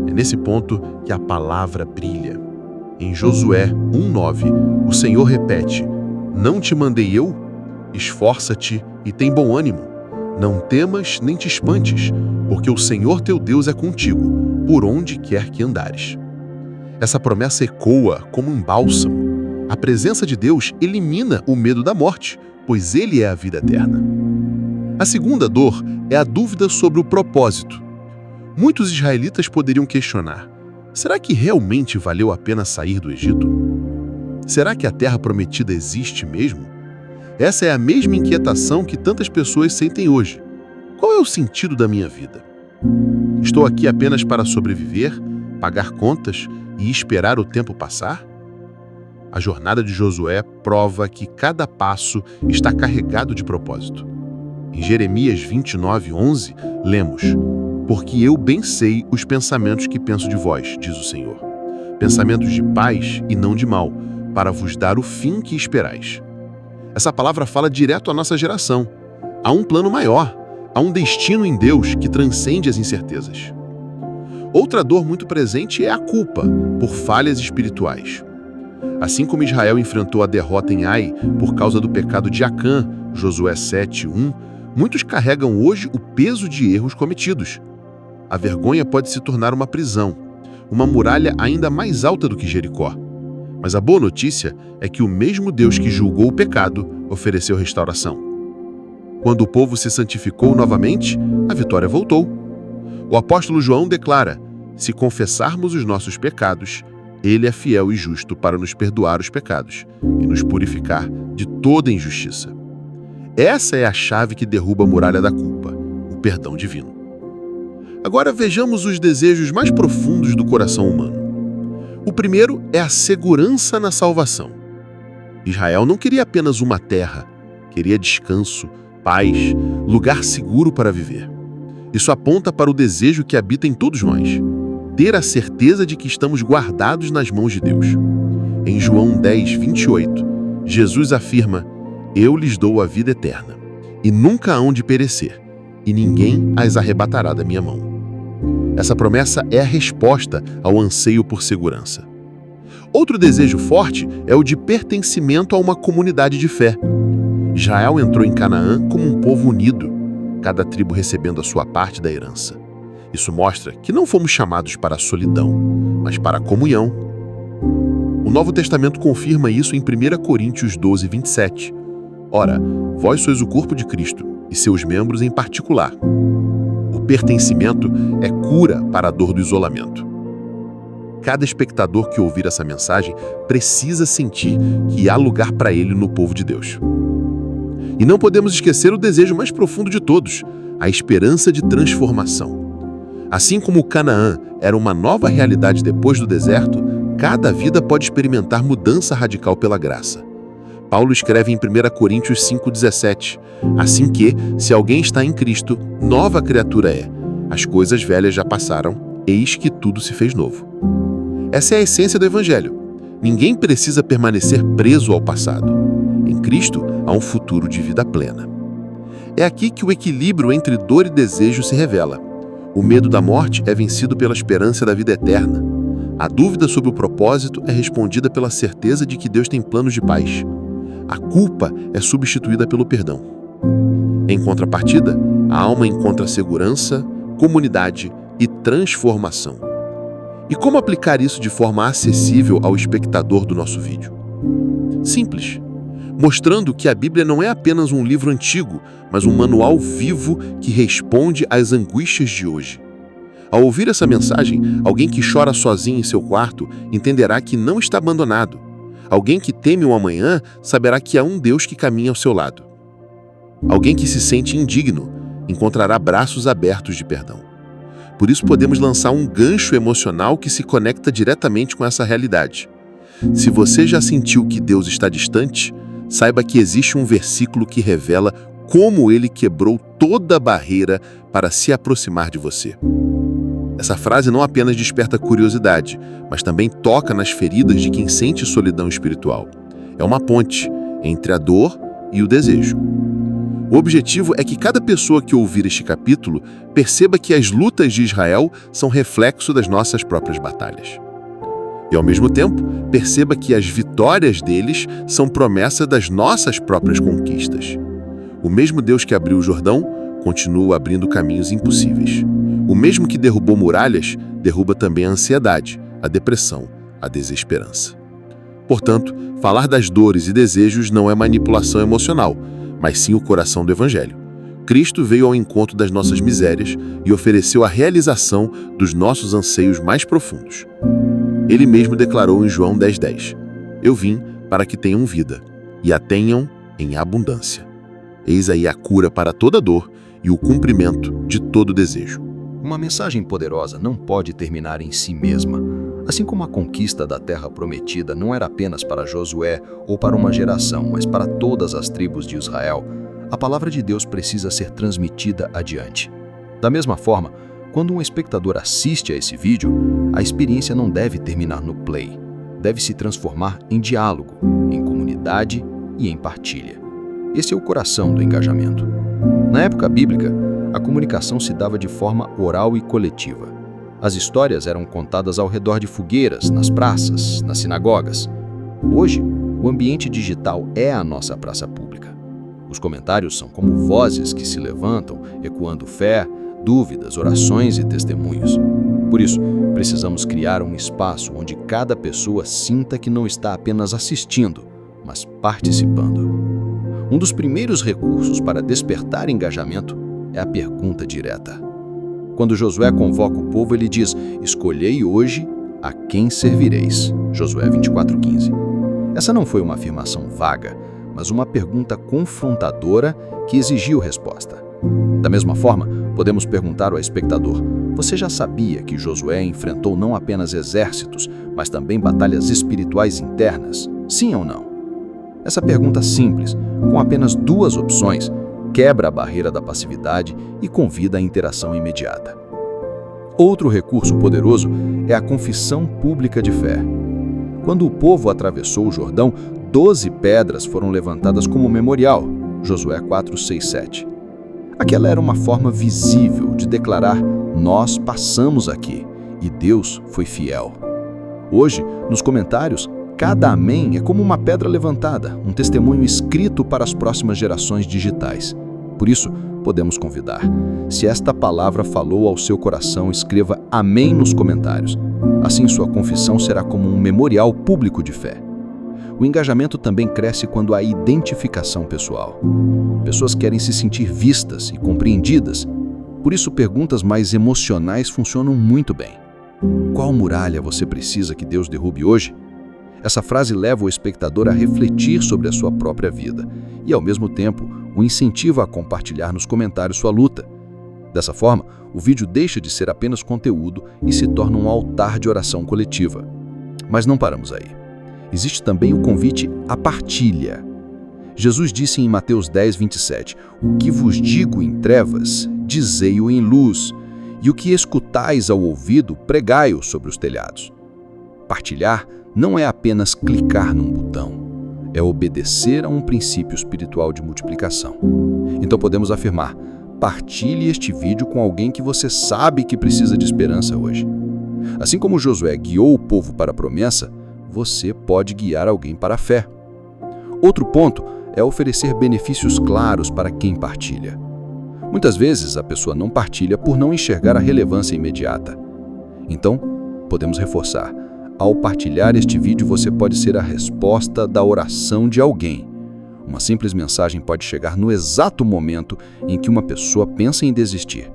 É nesse ponto que a palavra brilha. Em Josué 1:9, o Senhor repete: não te mandei eu? Esforça-te e tem bom ânimo. Não temas nem te espantes, porque o Senhor teu Deus é contigo, por onde quer que andares. Essa promessa ecoa como um bálsamo. A presença de Deus elimina o medo da morte, pois Ele é a vida eterna. A segunda dor é a dúvida sobre o propósito. Muitos israelitas poderiam questionar: será que realmente valeu a pena sair do Egito? Será que a terra prometida existe mesmo? Essa é a mesma inquietação que tantas pessoas sentem hoje. Qual é o sentido da minha vida? Estou aqui apenas para sobreviver, pagar contas e esperar o tempo passar? A jornada de Josué prova que cada passo está carregado de propósito. Em Jeremias 29:11, lemos: porque eu bem sei os pensamentos que penso de vós, diz o Senhor. Pensamentos de paz e não de mal, para vos dar o fim que esperais. Essa palavra fala direto à nossa geração. Há um plano maior, há um destino em Deus que transcende as incertezas. Outra dor muito presente é a culpa por falhas espirituais. Assim como Israel enfrentou a derrota em Ai por causa do pecado de Acã, Josué 7:1, muitos carregam hoje o peso de erros cometidos. A vergonha pode se tornar uma prisão, uma muralha ainda mais alta do que Jericó. Mas a boa notícia é que o mesmo Deus que julgou o pecado ofereceu restauração. Quando o povo se santificou novamente, a vitória voltou. O apóstolo João declara: se confessarmos os nossos pecados, Ele é fiel e justo para nos perdoar os pecados e nos purificar de toda injustiça. Essa é a chave que derruba a muralha da culpa, o perdão divino. Agora vejamos os desejos mais profundos do coração humano. O primeiro é a segurança na salvação. Israel não queria apenas uma terra, queria descanso, paz, lugar seguro para viver. Isso aponta para o desejo que habita em todos nós: ter a certeza de que estamos guardados nas mãos de Deus. Em João 10:28, Jesus afirma: eu lhes dou a vida eterna, e nunca hão de perecer, e ninguém as arrebatará da minha mão. Essa promessa é a resposta ao anseio por segurança. Outro desejo forte é o de pertencimento a uma comunidade de fé. Israel entrou em Canaã como um povo unido, cada tribo recebendo a sua parte da herança. Isso mostra que não fomos chamados para a solidão, mas para a comunhão. O Novo Testamento confirma isso em 1 Coríntios 12:27. Ora, vós sois o corpo de Cristo, e seus membros em particular. O pertencimento é cura para a dor do isolamento. Cada espectador que ouvir essa mensagem precisa sentir que há lugar para ele no povo de Deus. E não podemos esquecer o desejo mais profundo de todos, a esperança de transformação. Assim como Canaã era uma nova realidade depois do deserto, cada vida pode experimentar mudança radical pela graça. Paulo escreve em 1 Coríntios 5:17, assim que, se alguém está em Cristo, nova criatura é. As coisas velhas já passaram, eis que tudo se fez novo. Essa é a essência do Evangelho. Ninguém precisa permanecer preso ao passado. Em Cristo, há um futuro de vida plena. É aqui que o equilíbrio entre dor e desejo se revela. O medo da morte é vencido pela esperança da vida eterna. A dúvida sobre o propósito é respondida pela certeza de que Deus tem planos de paz. A culpa é substituída pelo perdão. Em contrapartida, a alma encontra segurança, comunidade e transformação. E como aplicar isso de forma acessível ao espectador do nosso vídeo? Simples. Mostrando que a Bíblia não é apenas um livro antigo, mas um manual vivo que responde às angústias de hoje. Ao ouvir essa mensagem, alguém que chora sozinho em seu quarto entenderá que não está abandonado. Alguém que teme o amanhã saberá que há um Deus que caminha ao seu lado. Alguém que se sente indigno encontrará braços abertos de perdão. Por isso podemos lançar um gancho emocional que se conecta diretamente com essa realidade. Se você já sentiu que Deus está distante, saiba que existe um versículo que revela como Ele quebrou toda a barreira para se aproximar de você. Essa frase não apenas desperta curiosidade, mas também toca nas feridas de quem sente solidão espiritual. É uma ponte entre a dor e o desejo. O objetivo é que cada pessoa que ouvir este capítulo perceba que as lutas de Israel são reflexo das nossas próprias batalhas. E, ao mesmo tempo, perceba que as vitórias deles são promessa das nossas próprias conquistas. O mesmo Deus que abriu o Jordão continua abrindo caminhos impossíveis. O mesmo que derrubou muralhas, derruba também a ansiedade, a depressão, a desesperança. Portanto, falar das dores e desejos não é manipulação emocional, mas sim o coração do Evangelho. Cristo veio ao encontro das nossas misérias e ofereceu a realização dos nossos anseios mais profundos. Ele mesmo declarou em João 10:10: Eu vim para que tenham vida, e a tenham em abundância. Eis aí a cura para toda dor e o cumprimento de todo desejo. Uma mensagem poderosa não pode terminar em si mesma. Assim como a conquista da Terra Prometida não era apenas para Josué ou para uma geração, mas para todas as tribos de Israel, a palavra de Deus precisa ser transmitida adiante. Da mesma forma, quando um espectador assiste a esse vídeo, a experiência não deve terminar no play. Deve se transformar em diálogo, em comunidade e em partilha. Esse é o coração do engajamento. Na época bíblica, a comunicação se dava de forma oral e coletiva. As histórias eram contadas ao redor de fogueiras, nas praças, nas sinagogas. Hoje, o ambiente digital é a nossa praça pública. Os comentários são como vozes que se levantam, ecoando fé, dúvidas, orações e testemunhos. Por isso, precisamos criar um espaço onde cada pessoa sinta que não está apenas assistindo, mas participando. Um dos primeiros recursos para despertar engajamento é a pergunta direta. Quando Josué convoca o povo, ele diz: Escolhei hoje a quem servireis. Josué 24:15. Essa não foi uma afirmação vaga, mas uma pergunta confrontadora que exigiu resposta. Da mesma forma, podemos perguntar ao espectador: você já sabia que Josué enfrentou não apenas exércitos, mas também batalhas espirituais internas? Sim ou não? Essa pergunta simples, com apenas 2 opções, quebra a barreira da passividade e convida à interação imediata. Outro recurso poderoso é a confissão pública de fé. Quando o povo atravessou o Jordão, 12 pedras foram levantadas como memorial, Josué 4:6-7. Aquela era uma forma visível de declarar: nós passamos aqui e Deus foi fiel. Hoje, nos comentários, cada amém é como uma pedra levantada, um testemunho escrito para as próximas gerações digitais. Por isso, podemos convidar: se esta palavra falou ao seu coração, escreva amém nos comentários. Assim, sua confissão será como um memorial público de fé. O engajamento também cresce quando há identificação pessoal. Pessoas querem se sentir vistas e compreendidas. Por isso, perguntas mais emocionais funcionam muito bem. Qual muralha você precisa que Deus derrube hoje? Essa frase leva o espectador a refletir sobre a sua própria vida e, ao mesmo tempo, o incentiva a compartilhar nos comentários sua luta. Dessa forma, o vídeo deixa de ser apenas conteúdo e se torna um altar de oração coletiva. Mas não paramos aí. Existe também o convite à partilha. Jesus disse em Mateus 10:27, o que vos digo em trevas, dizei-o em luz, e o que escutais ao ouvido, pregai-o sobre os telhados. Partilhar não é apenas clicar num botão, é obedecer a um princípio espiritual de multiplicação. Então podemos afirmar: partilhe este vídeo com alguém que você sabe que precisa de esperança hoje. Assim como Josué guiou o povo para a promessa, você pode guiar alguém para a fé. Outro ponto é oferecer benefícios claros para quem partilha. Muitas vezes a pessoa não partilha por não enxergar a relevância imediata. Então, podemos reforçar: ao partilhar este vídeo, você pode ser a resposta da oração de alguém. Uma simples mensagem pode chegar no exato momento em que uma pessoa pensa em desistir.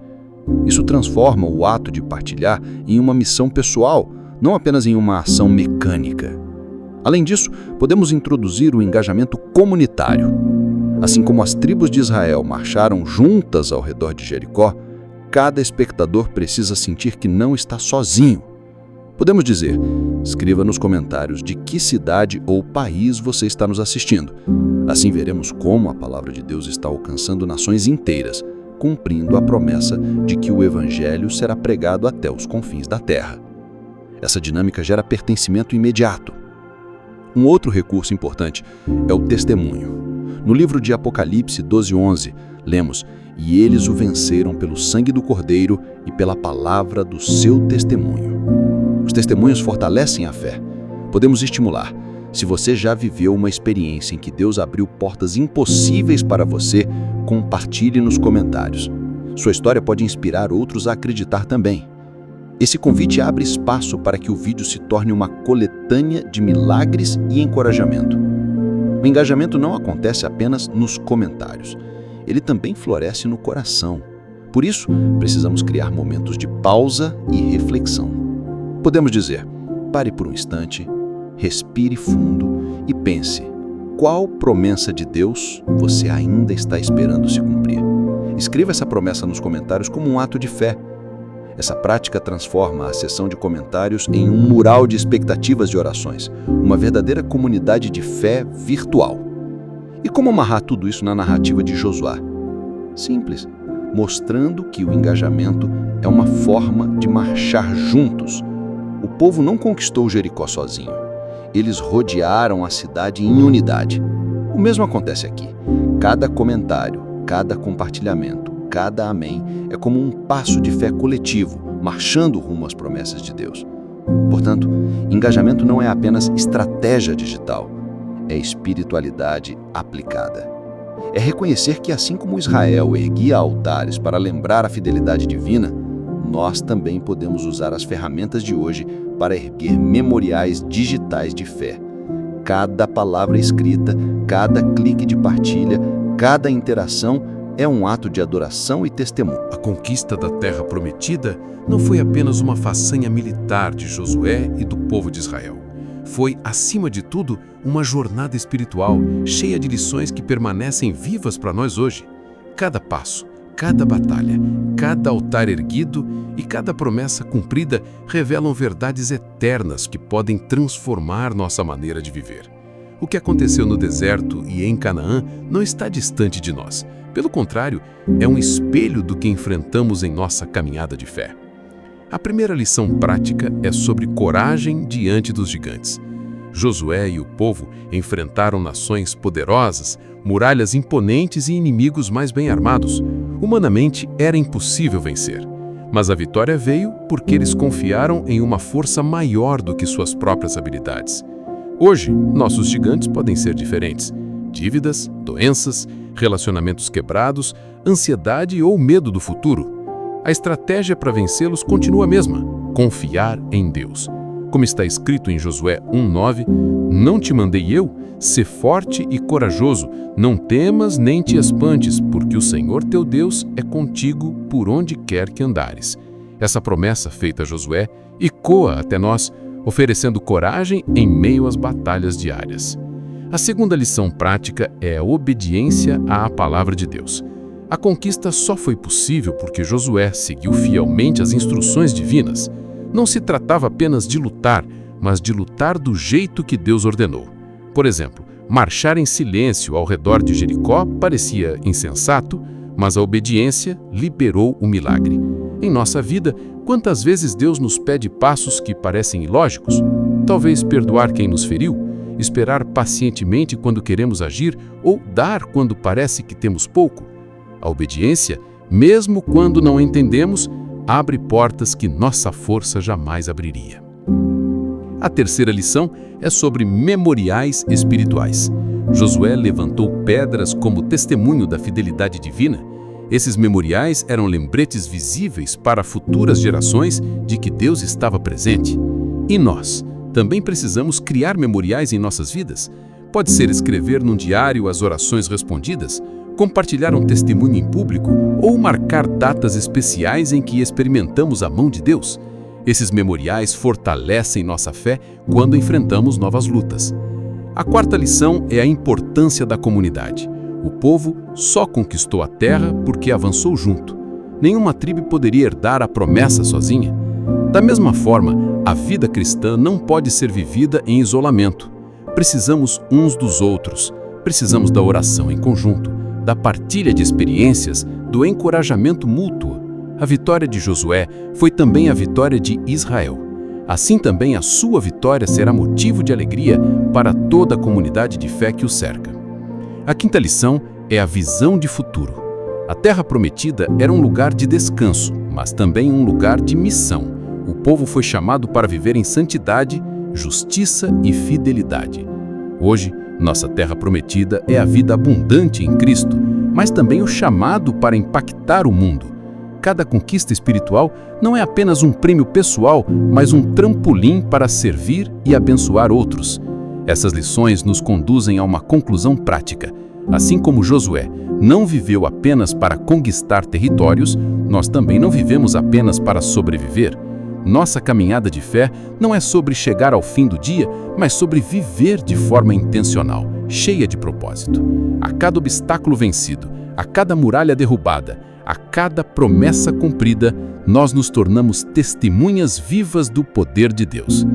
Isso transforma o ato de partilhar em uma missão pessoal, não apenas em uma ação mecânica. Além disso, podemos introduzir o engajamento comunitário. Assim como as tribos de Israel marcharam juntas ao redor de Jericó, cada espectador precisa sentir que não está sozinho. Podemos dizer: escreva nos comentários de que cidade ou país você está nos assistindo. Assim veremos como a palavra de Deus está alcançando nações inteiras, cumprindo a promessa de que o Evangelho será pregado até os confins da terra. Essa dinâmica gera pertencimento imediato. Um outro recurso importante é o testemunho. No livro de Apocalipse 12:11, lemos: e eles o venceram pelo sangue do Cordeiro e pela palavra do seu testemunho. Os testemunhos fortalecem a fé. Podemos estimular: se você já viveu uma experiência em que Deus abriu portas impossíveis para você, compartilhe nos comentários. Sua história pode inspirar outros a acreditar também. Esse convite abre espaço para que o vídeo se torne uma coletânea de milagres e encorajamento. O engajamento não acontece apenas nos comentários, ele também floresce no coração. Por isso, precisamos criar momentos de pausa e reflexão. Podemos dizer: pare por um instante, respire fundo e pense: qual promessa de Deus você ainda está esperando se cumprir? Escreva essa promessa nos comentários como um ato de fé. Essa prática transforma a sessão de comentários em um mural de expectativas de orações, uma verdadeira comunidade de fé virtual. E como amarrar tudo isso na narrativa de Josué? Simples, mostrando que o engajamento é uma forma de marchar juntos. O povo não conquistou Jericó sozinho. Eles rodearam a cidade em unidade. O mesmo acontece aqui. Cada comentário, cada compartilhamento, cada amém é como um passo de fé coletivo, marchando rumo às promessas de Deus. Portanto, engajamento não é apenas estratégia digital, é espiritualidade aplicada. É reconhecer que, assim como Israel erguia altares para lembrar a fidelidade divina, nós também podemos usar as ferramentas de hoje para erguer memoriais digitais de fé. Cada palavra escrita, cada clique de partilha, cada interação é um ato de adoração e testemunho. A conquista da Terra Prometida não foi apenas uma façanha militar de Josué e do povo de Israel. Foi, acima de tudo, uma jornada espiritual cheia de lições que permanecem vivas para nós hoje. Cada passo, cada batalha, cada altar erguido e cada promessa cumprida revelam verdades eternas que podem transformar nossa maneira de viver. O que aconteceu no deserto e em Canaã não está distante de nós. Pelo contrário, é um espelho do que enfrentamos em nossa caminhada de fé. A primeira lição prática é sobre coragem diante dos gigantes. Josué e o povo enfrentaram nações poderosas, muralhas imponentes e inimigos mais bem armados. Humanamente, era impossível vencer. Mas a vitória veio porque eles confiaram em uma força maior do que suas próprias habilidades. Hoje, nossos gigantes podem ser diferentes. Dívidas, doenças, relacionamentos quebrados, ansiedade ou medo do futuro. A estratégia para vencê-los continua a mesma: confiar em Deus. Como está escrito em Josué 1:9, não te mandei eu? Sê forte e corajoso, não temas nem te espantes, porque o Senhor teu Deus é contigo por onde quer que andares. Essa promessa feita a Josué ecoa até nós, oferecendo coragem em meio às batalhas diárias. A segunda lição prática é a obediência à palavra de Deus. A conquista só foi possível porque Josué seguiu fielmente as instruções divinas. Não se tratava apenas de lutar, mas de lutar do jeito que Deus ordenou. Por exemplo, marchar em silêncio ao redor de Jericó parecia insensato, mas a obediência liberou o milagre. Em nossa vida, quantas vezes Deus nos pede passos que parecem ilógicos? Talvez perdoar quem nos feriu, esperar pacientemente quando queremos agir ou dar quando parece que temos pouco. A obediência, mesmo quando não entendemos, abre portas que nossa força jamais abriria. A terceira lição é sobre memoriais espirituais. Josué levantou pedras como testemunho da fidelidade divina. Esses memoriais eram lembretes visíveis para futuras gerações de que Deus estava presente. E nós também precisamos criar memoriais em nossas vidas. Pode ser escrever num diário as orações respondidas, compartilhar um testemunho em público ou marcar datas especiais em que experimentamos a mão de Deus. Esses memoriais fortalecem nossa fé quando enfrentamos novas lutas. A quarta lição é a importância da comunidade. O povo só conquistou a terra porque avançou junto. Nenhuma tribo poderia herdar a promessa sozinha. Da mesma forma, a vida cristã não pode ser vivida em isolamento. Precisamos uns dos outros. Precisamos da oração em conjunto, da partilha de experiências, do encorajamento mútuo. A vitória de Josué foi também a vitória de Israel. Assim também a sua vitória será motivo de alegria para toda a comunidade de fé que o cerca. A quinta lição é a visão de futuro. A Terra Prometida era um lugar de descanso, mas também um lugar de missão. O povo foi chamado para viver em santidade, justiça e fidelidade. Hoje, nossa Terra Prometida é a vida abundante em Cristo, mas também o chamado para impactar o mundo. cada conquista espiritual não é apenas um prêmio pessoal, mas um trampolim para servir e abençoar outros. Essas lições nos conduzem a uma conclusão prática. Assim como Josué não viveu apenas para conquistar territórios, nós também não vivemos apenas para sobreviver. Nossa caminhada de fé não é sobre chegar ao fim do dia, mas sobre viver de forma intencional, cheia de propósito. A cada obstáculo vencido, a cada muralha derrubada, a cada promessa cumprida, nós nos tornamos testemunhas vivas do poder de Deus.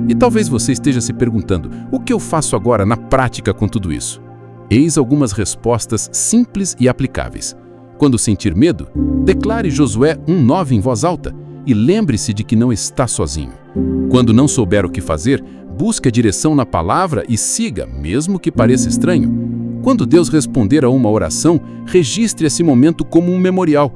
E talvez você esteja se perguntando, o que eu faço agora na prática com tudo isso? Eis algumas respostas simples e aplicáveis. Quando sentir medo, declare Josué 1:9 em voz alta e lembre-se de que não está sozinho. Quando não souber o que fazer, busque a direção na palavra e siga, mesmo que pareça estranho. Quando Deus responder a uma oração, registre esse momento como um memorial.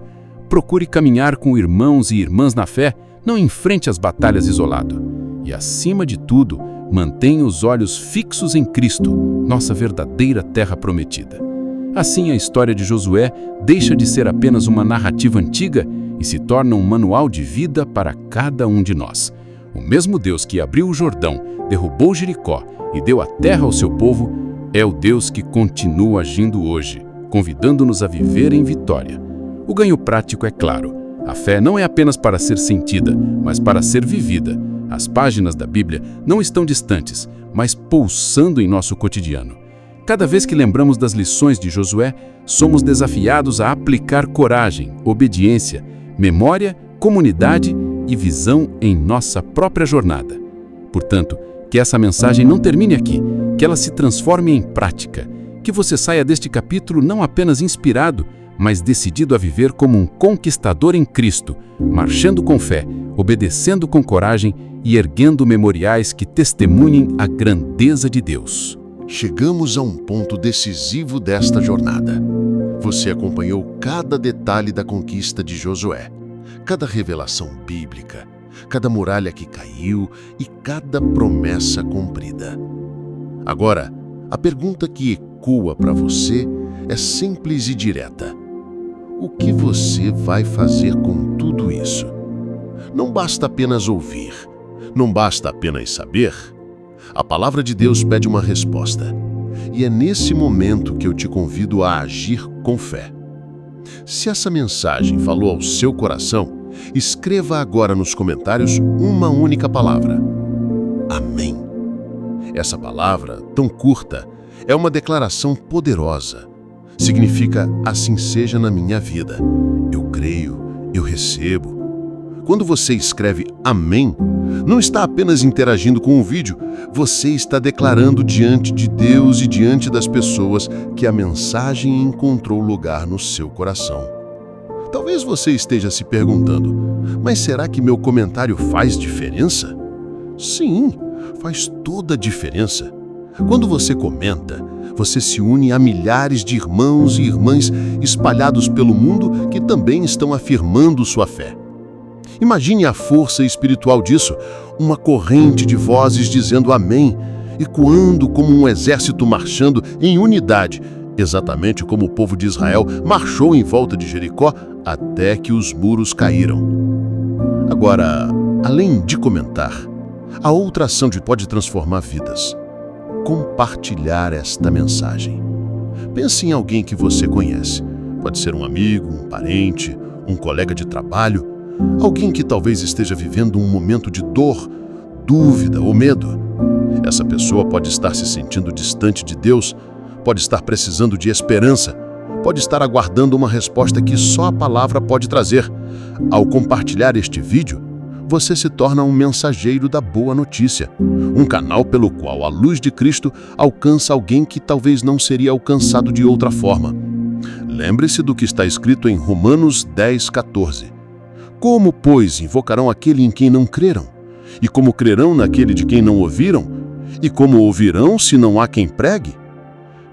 Procure caminhar com irmãos e irmãs na fé, não enfrente as batalhas isolado. E, acima de tudo, mantenha os olhos fixos em Cristo, nossa verdadeira terra prometida. Assim, a história de Josué deixa de ser apenas uma narrativa antiga e se torna um manual de vida para cada um de nós. O mesmo Deus que abriu o Jordão, derrubou Jericó e deu a terra ao seu povo, é o Deus que continua agindo hoje, convidando-nos a viver em vitória. O ganho prático é claro. A fé não é apenas para ser sentida, mas para ser vivida. As páginas da Bíblia não estão distantes, mas pulsando em nosso cotidiano. Cada vez que lembramos das lições de Josué, somos desafiados a aplicar coragem, obediência, memória, comunidade e visão em nossa própria jornada. Portanto, que essa mensagem não termine aqui, que ela se transforme em prática, que você saia deste capítulo não apenas inspirado, mas decidido a viver como um conquistador em Cristo, marchando com fé, obedecendo com coragem e erguendo memoriais que testemunhem a grandeza de Deus. Chegamos a um ponto decisivo desta jornada. Você acompanhou cada detalhe da conquista de Josué, cada revelação bíblica, cada muralha que caiu e cada promessa cumprida. Agora, a pergunta que ecoa para você é simples e direta. O que você vai fazer com tudo isso? Não basta apenas ouvir, não basta apenas saber. A palavra de Deus pede uma resposta. E é nesse momento que eu te convido a agir com fé. Se essa mensagem falou ao seu coração, escreva agora nos comentários uma única palavra: Amém. Essa palavra, tão curta, é uma declaração poderosa. Significa, assim seja na minha vida. Eu creio, eu recebo. Quando você escreve Amém, não está apenas interagindo com o vídeo, você está declarando diante de Deus e diante das pessoas que a mensagem encontrou lugar no seu coração. Talvez você esteja se perguntando, mas será que meu comentário faz diferença? Sim, faz toda a diferença. Quando você comenta, você se une a milhares de irmãos e irmãs espalhados pelo mundo que também estão afirmando sua fé. Imagine a força espiritual disso, uma corrente de vozes dizendo amém, ecoando como um exército marchando em unidade, exatamente como o povo de Israel marchou em volta de Jericó até que os muros caíram. Agora, além de comentar, a outra ação pode transformar vidas. Compartilhar esta mensagem. Pense em alguém que você conhece. Pode ser um amigo, um parente, um colega de trabalho, alguém que talvez esteja vivendo um momento de dor, dúvida ou medo. Essa pessoa pode estar se sentindo distante de Deus, pode estar precisando de esperança, pode estar aguardando uma resposta que só a palavra pode trazer. Ao compartilhar este vídeo, você se torna um mensageiro da boa notícia, um canal pelo qual a luz de Cristo alcança alguém que talvez não seria alcançado de outra forma. Lembre-se do que está escrito em Romanos 10:14. Como, pois, invocarão aquele em quem não creram? E como crerão naquele de quem não ouviram? E como ouvirão se não há quem pregue?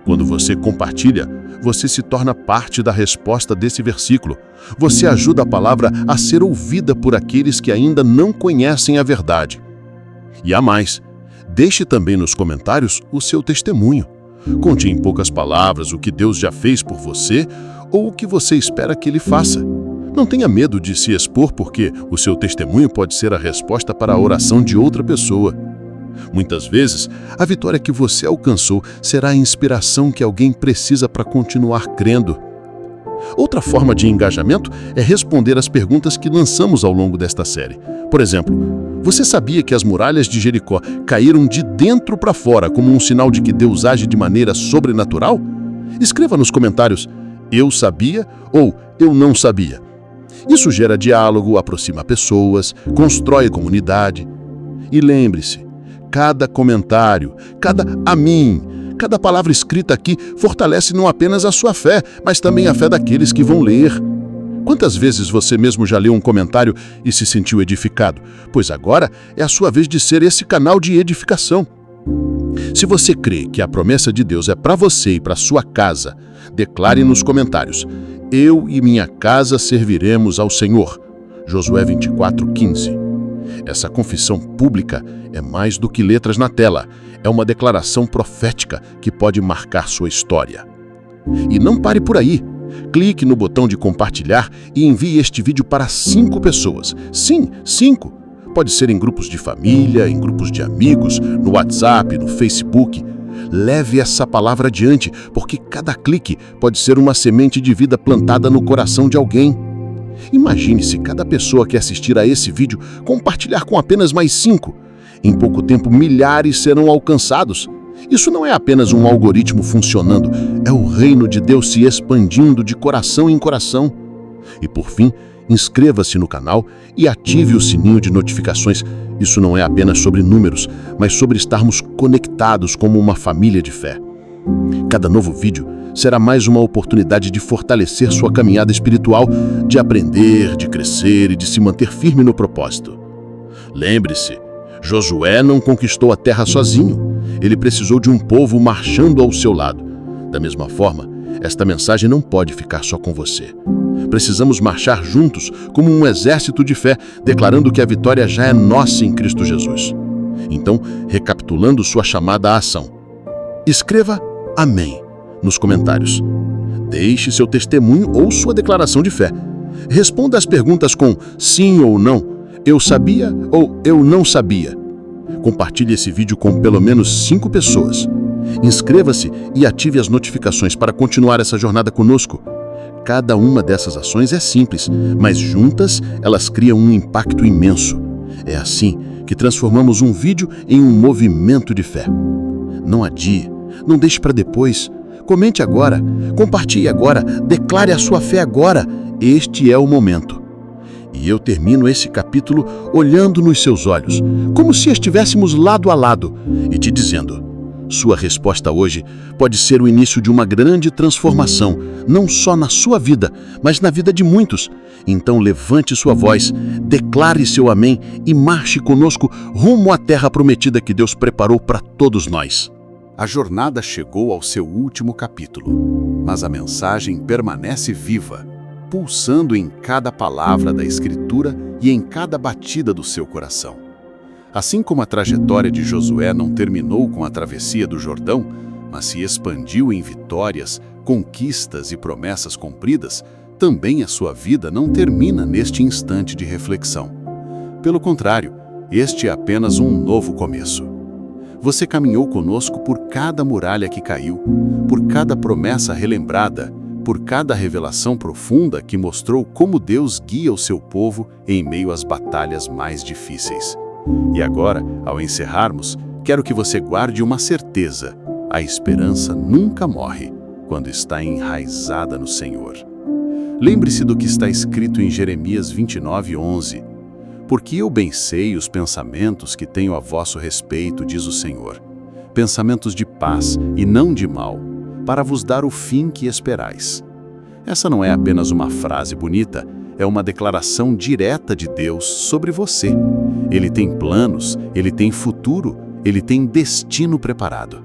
Quando você compartilha, você se torna parte da resposta desse versículo. Você ajuda a palavra a ser ouvida por aqueles que ainda não conhecem a verdade. E há mais. Deixe também nos comentários o seu testemunho. Conte em poucas palavras o que Deus já fez por você ou o que você espera que Ele faça. Não tenha medo de se expor, porque o seu testemunho pode ser a resposta para a oração de outra pessoa. Muitas vezes, a vitória que você alcançou será a inspiração que alguém precisa para continuar crendo. Outra forma de engajamento é responder às perguntas que lançamos ao longo desta série. Por exemplo, você sabia que as muralhas de Jericó caíram de dentro para fora como um sinal de que Deus age de maneira sobrenatural? Escreva nos comentários, eu sabia ou eu não sabia. Isso gera diálogo, aproxima pessoas, constrói comunidade. E lembre-se, cada comentário, cada amém, cada palavra escrita aqui fortalece não apenas a sua fé, mas também a fé daqueles que vão ler. Quantas vezes você mesmo já leu um comentário e se sentiu edificado? Pois agora é a sua vez de ser esse canal de edificação. Se você crê que a promessa de Deus é para você e para sua casa, declare nos comentários: eu e minha casa serviremos ao Senhor. Josué 24:15. Essa confissão pública é mais do que letras na tela. É uma declaração profética que pode marcar sua história. E não pare por aí. Clique no botão de compartilhar e envie este vídeo para 5 pessoas. Sim, 5. Pode ser em grupos de família, em grupos de amigos, no WhatsApp, no Facebook. Leve essa palavra adiante, porque cada clique pode ser uma semente de vida plantada no coração de alguém. Imagine se cada pessoa que assistir a esse vídeo compartilhar com apenas mais 5. Em pouco tempo, milhares serão alcançados. Isso não é apenas um algoritmo funcionando, é o reino de Deus se expandindo de coração em coração. E por fim, inscreva-se no canal e ative o sininho de notificações. Isso não é apenas sobre números, mas sobre estarmos conectados como uma família de fé. Cada novo vídeo será mais uma oportunidade de fortalecer sua caminhada espiritual, de aprender, de crescer e de se manter firme no propósito. Lembre-se, Josué não conquistou a terra sozinho. Ele precisou de um povo marchando ao seu lado. Da mesma forma, esta mensagem não pode ficar só com você. Precisamos marchar juntos como um exército de fé, declarando que a vitória já é nossa em Cristo Jesus. Então, recapitulando sua chamada à ação, escreva Amém nos comentários. Deixe seu testemunho ou sua declaração de fé. Responda as perguntas com sim ou não, eu sabia ou eu não sabia. Compartilhe esse vídeo com pelo menos 5 pessoas. Inscreva-se e ative as notificações para continuar essa jornada conosco. Cada uma dessas ações é simples, mas juntas elas criam um impacto imenso. É assim que transformamos um vídeo em um movimento de fé. Não adie, não deixe para depois. Comente agora, compartilhe agora, declare a sua fé agora. Este é o momento. E eu termino esse capítulo olhando nos seus olhos, como se estivéssemos lado a lado, e te dizendo: sua resposta hoje pode ser o início de uma grande transformação, não só na sua vida, mas na vida de muitos. Então levante sua voz, declare seu amém e marche conosco rumo à terra prometida que Deus preparou para todos nós. A jornada chegou ao seu último capítulo, mas a mensagem permanece viva, pulsando em cada palavra da Escritura e em cada batida do seu coração. Assim como a trajetória de Josué não terminou com a travessia do Jordão, mas se expandiu em vitórias, conquistas e promessas cumpridas, também a sua vida não termina neste instante de reflexão. Pelo contrário, este é apenas um novo começo. Você caminhou conosco por cada muralha que caiu, por cada promessa relembrada, por cada revelação profunda que mostrou como Deus guia o seu povo em meio às batalhas mais difíceis. E agora, ao encerrarmos, quero que você guarde uma certeza: a esperança nunca morre quando está enraizada no Senhor. Lembre-se do que está escrito em Jeremias 29:11. Porque eu bem sei os pensamentos que tenho a vosso respeito, diz o Senhor, pensamentos de paz e não de mal, para vos dar o fim que esperais. Essa não é apenas uma frase bonita, é uma declaração direta de Deus sobre você. Ele tem planos, ele tem futuro, ele tem destino preparado.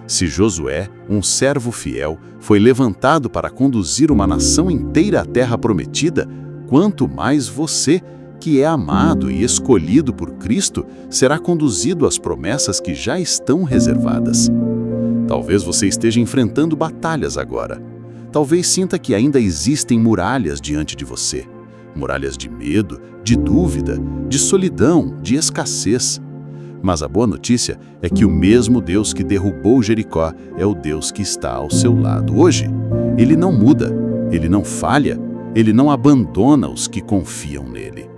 Se Josué, um servo fiel, foi levantado para conduzir uma nação inteira à terra prometida, quanto mais você, que é amado e escolhido por Cristo, será conduzido às promessas que já estão reservadas. Talvez você esteja enfrentando batalhas agora. Talvez sinta que ainda existem muralhas diante de você. muralhas de medo, de dúvida, de solidão, de escassez. Mas a boa notícia é que o mesmo Deus que derrubou Jericó é o Deus que está ao seu lado hoje. Ele não muda, ele não falha, ele não abandona os que confiam nele.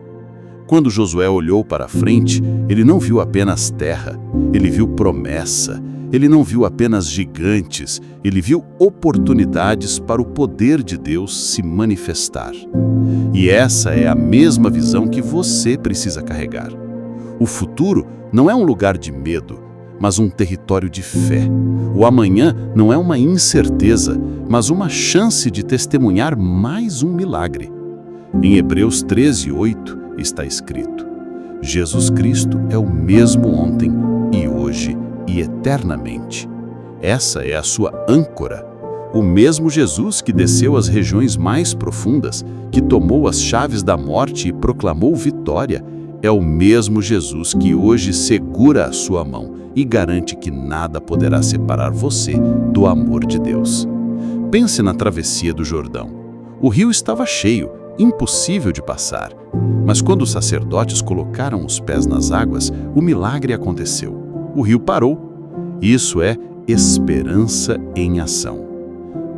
Quando Josué olhou para frente, ele não viu apenas terra, ele viu promessa. Ele não viu apenas gigantes, ele viu oportunidades para o poder de Deus se manifestar. E essa é a mesma visão que você precisa carregar. O futuro não é um lugar de medo, mas um território de fé. O amanhã não é uma incerteza, mas uma chance de testemunhar mais um milagre. Em Hebreus 13:8 está escrito: Jesus Cristo é o mesmo ontem e hoje e eternamente. Essa é a sua âncora. O mesmo Jesus que desceu às regiões mais profundas, que tomou as chaves da morte e proclamou vitória, é o mesmo Jesus que hoje segura a sua mão e garante que nada poderá separar você do amor de Deus. Pense na travessia do Jordão. O rio estava cheio, impossível de passar. Mas quando os sacerdotes colocaram os pés nas águas, o milagre aconteceu. O rio parou. Isso é esperança em ação.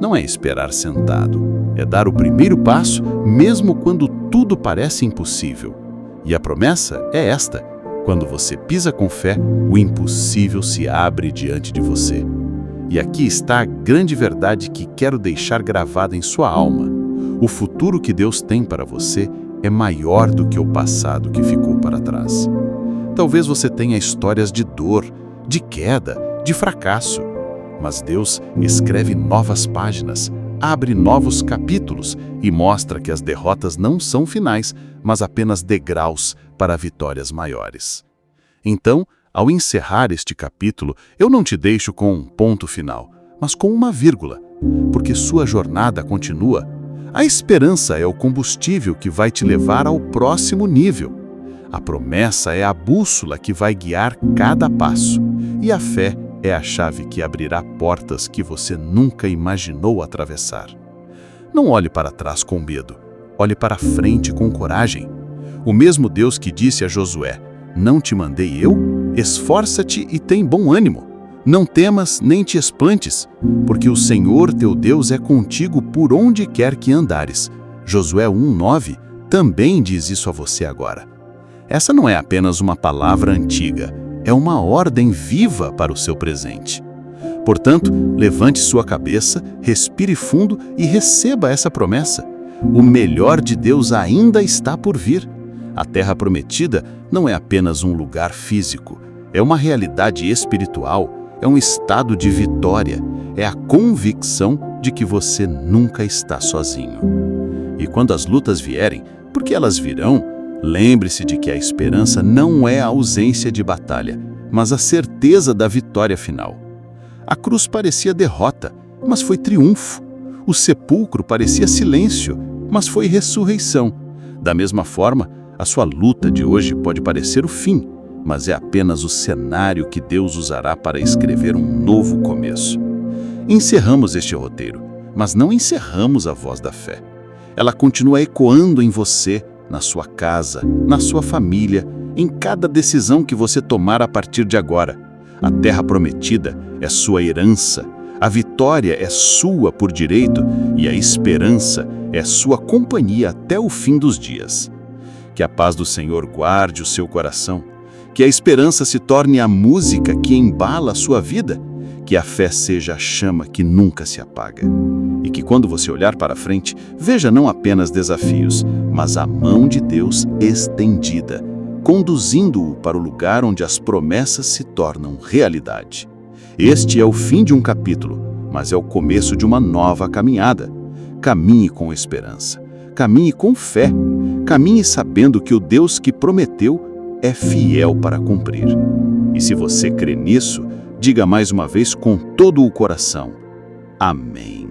Não é esperar sentado, é dar o primeiro passo mesmo quando tudo parece impossível. E a promessa é esta: quando você pisa com fé, o impossível se abre diante de você. E aqui está a grande verdade que quero deixar gravada em sua alma. O futuro que Deus tem para você é maior do que o passado que ficou para trás. Talvez você tenha histórias de dor, de queda, de fracasso. Mas Deus escreve novas páginas, abre novos capítulos e mostra que as derrotas não são finais, mas apenas degraus para vitórias maiores. Então, ao encerrar este capítulo, eu não te deixo com um ponto final, mas com uma vírgula, porque sua jornada continua. A esperança é o combustível que vai te levar ao próximo nível. A promessa é a bússola que vai guiar cada passo, e a fé é a chave que abrirá portas que você nunca imaginou atravessar. Não olhe para trás com medo, olhe para frente com coragem. O mesmo Deus que disse a Josué: "Não te mandei eu? Esforça-te e tem bom ânimo. Não temas nem te espantes, porque o Senhor teu Deus é contigo por onde quer que andares." Josué 1:9 também diz isso a você agora. Essa não é apenas uma palavra antiga, é uma ordem viva para o seu presente. Portanto, levante sua cabeça, respire fundo e receba essa promessa. O melhor de Deus ainda está por vir. A Terra Prometida não é apenas um lugar físico, é uma realidade espiritual, é um estado de vitória, é a convicção de que você nunca está sozinho. E quando as lutas vierem, porque elas virão, lembre-se de que a esperança não é a ausência de batalha, mas a certeza da vitória final. A cruz parecia derrota, mas foi triunfo. O sepulcro parecia silêncio, mas foi ressurreição. Da mesma forma, a sua luta de hoje pode parecer o fim, mas é apenas o cenário que Deus usará para escrever um novo começo. Encerramos este roteiro, mas não encerramos a voz da fé. Ela continua ecoando em você, na sua casa, na sua família, em cada decisão que você tomar a partir de agora. A Terra Prometida é sua herança, a vitória é sua por direito e a esperança é sua companhia até o fim dos dias. Que a paz do Senhor guarde o seu coração, que a esperança se torne a música que embala a sua vida, que a fé seja a chama que nunca se apaga. E que quando você olhar para frente, veja não apenas desafios, mas a mão de Deus estendida, conduzindo-o para o lugar onde as promessas se tornam realidade. Este é o fim de um capítulo, mas é o começo de uma nova caminhada. Caminhe com esperança, caminhe com fé, caminhe sabendo que o Deus que prometeu é fiel para cumprir. E se você crê nisso, diga mais uma vez com todo o coração: Amém.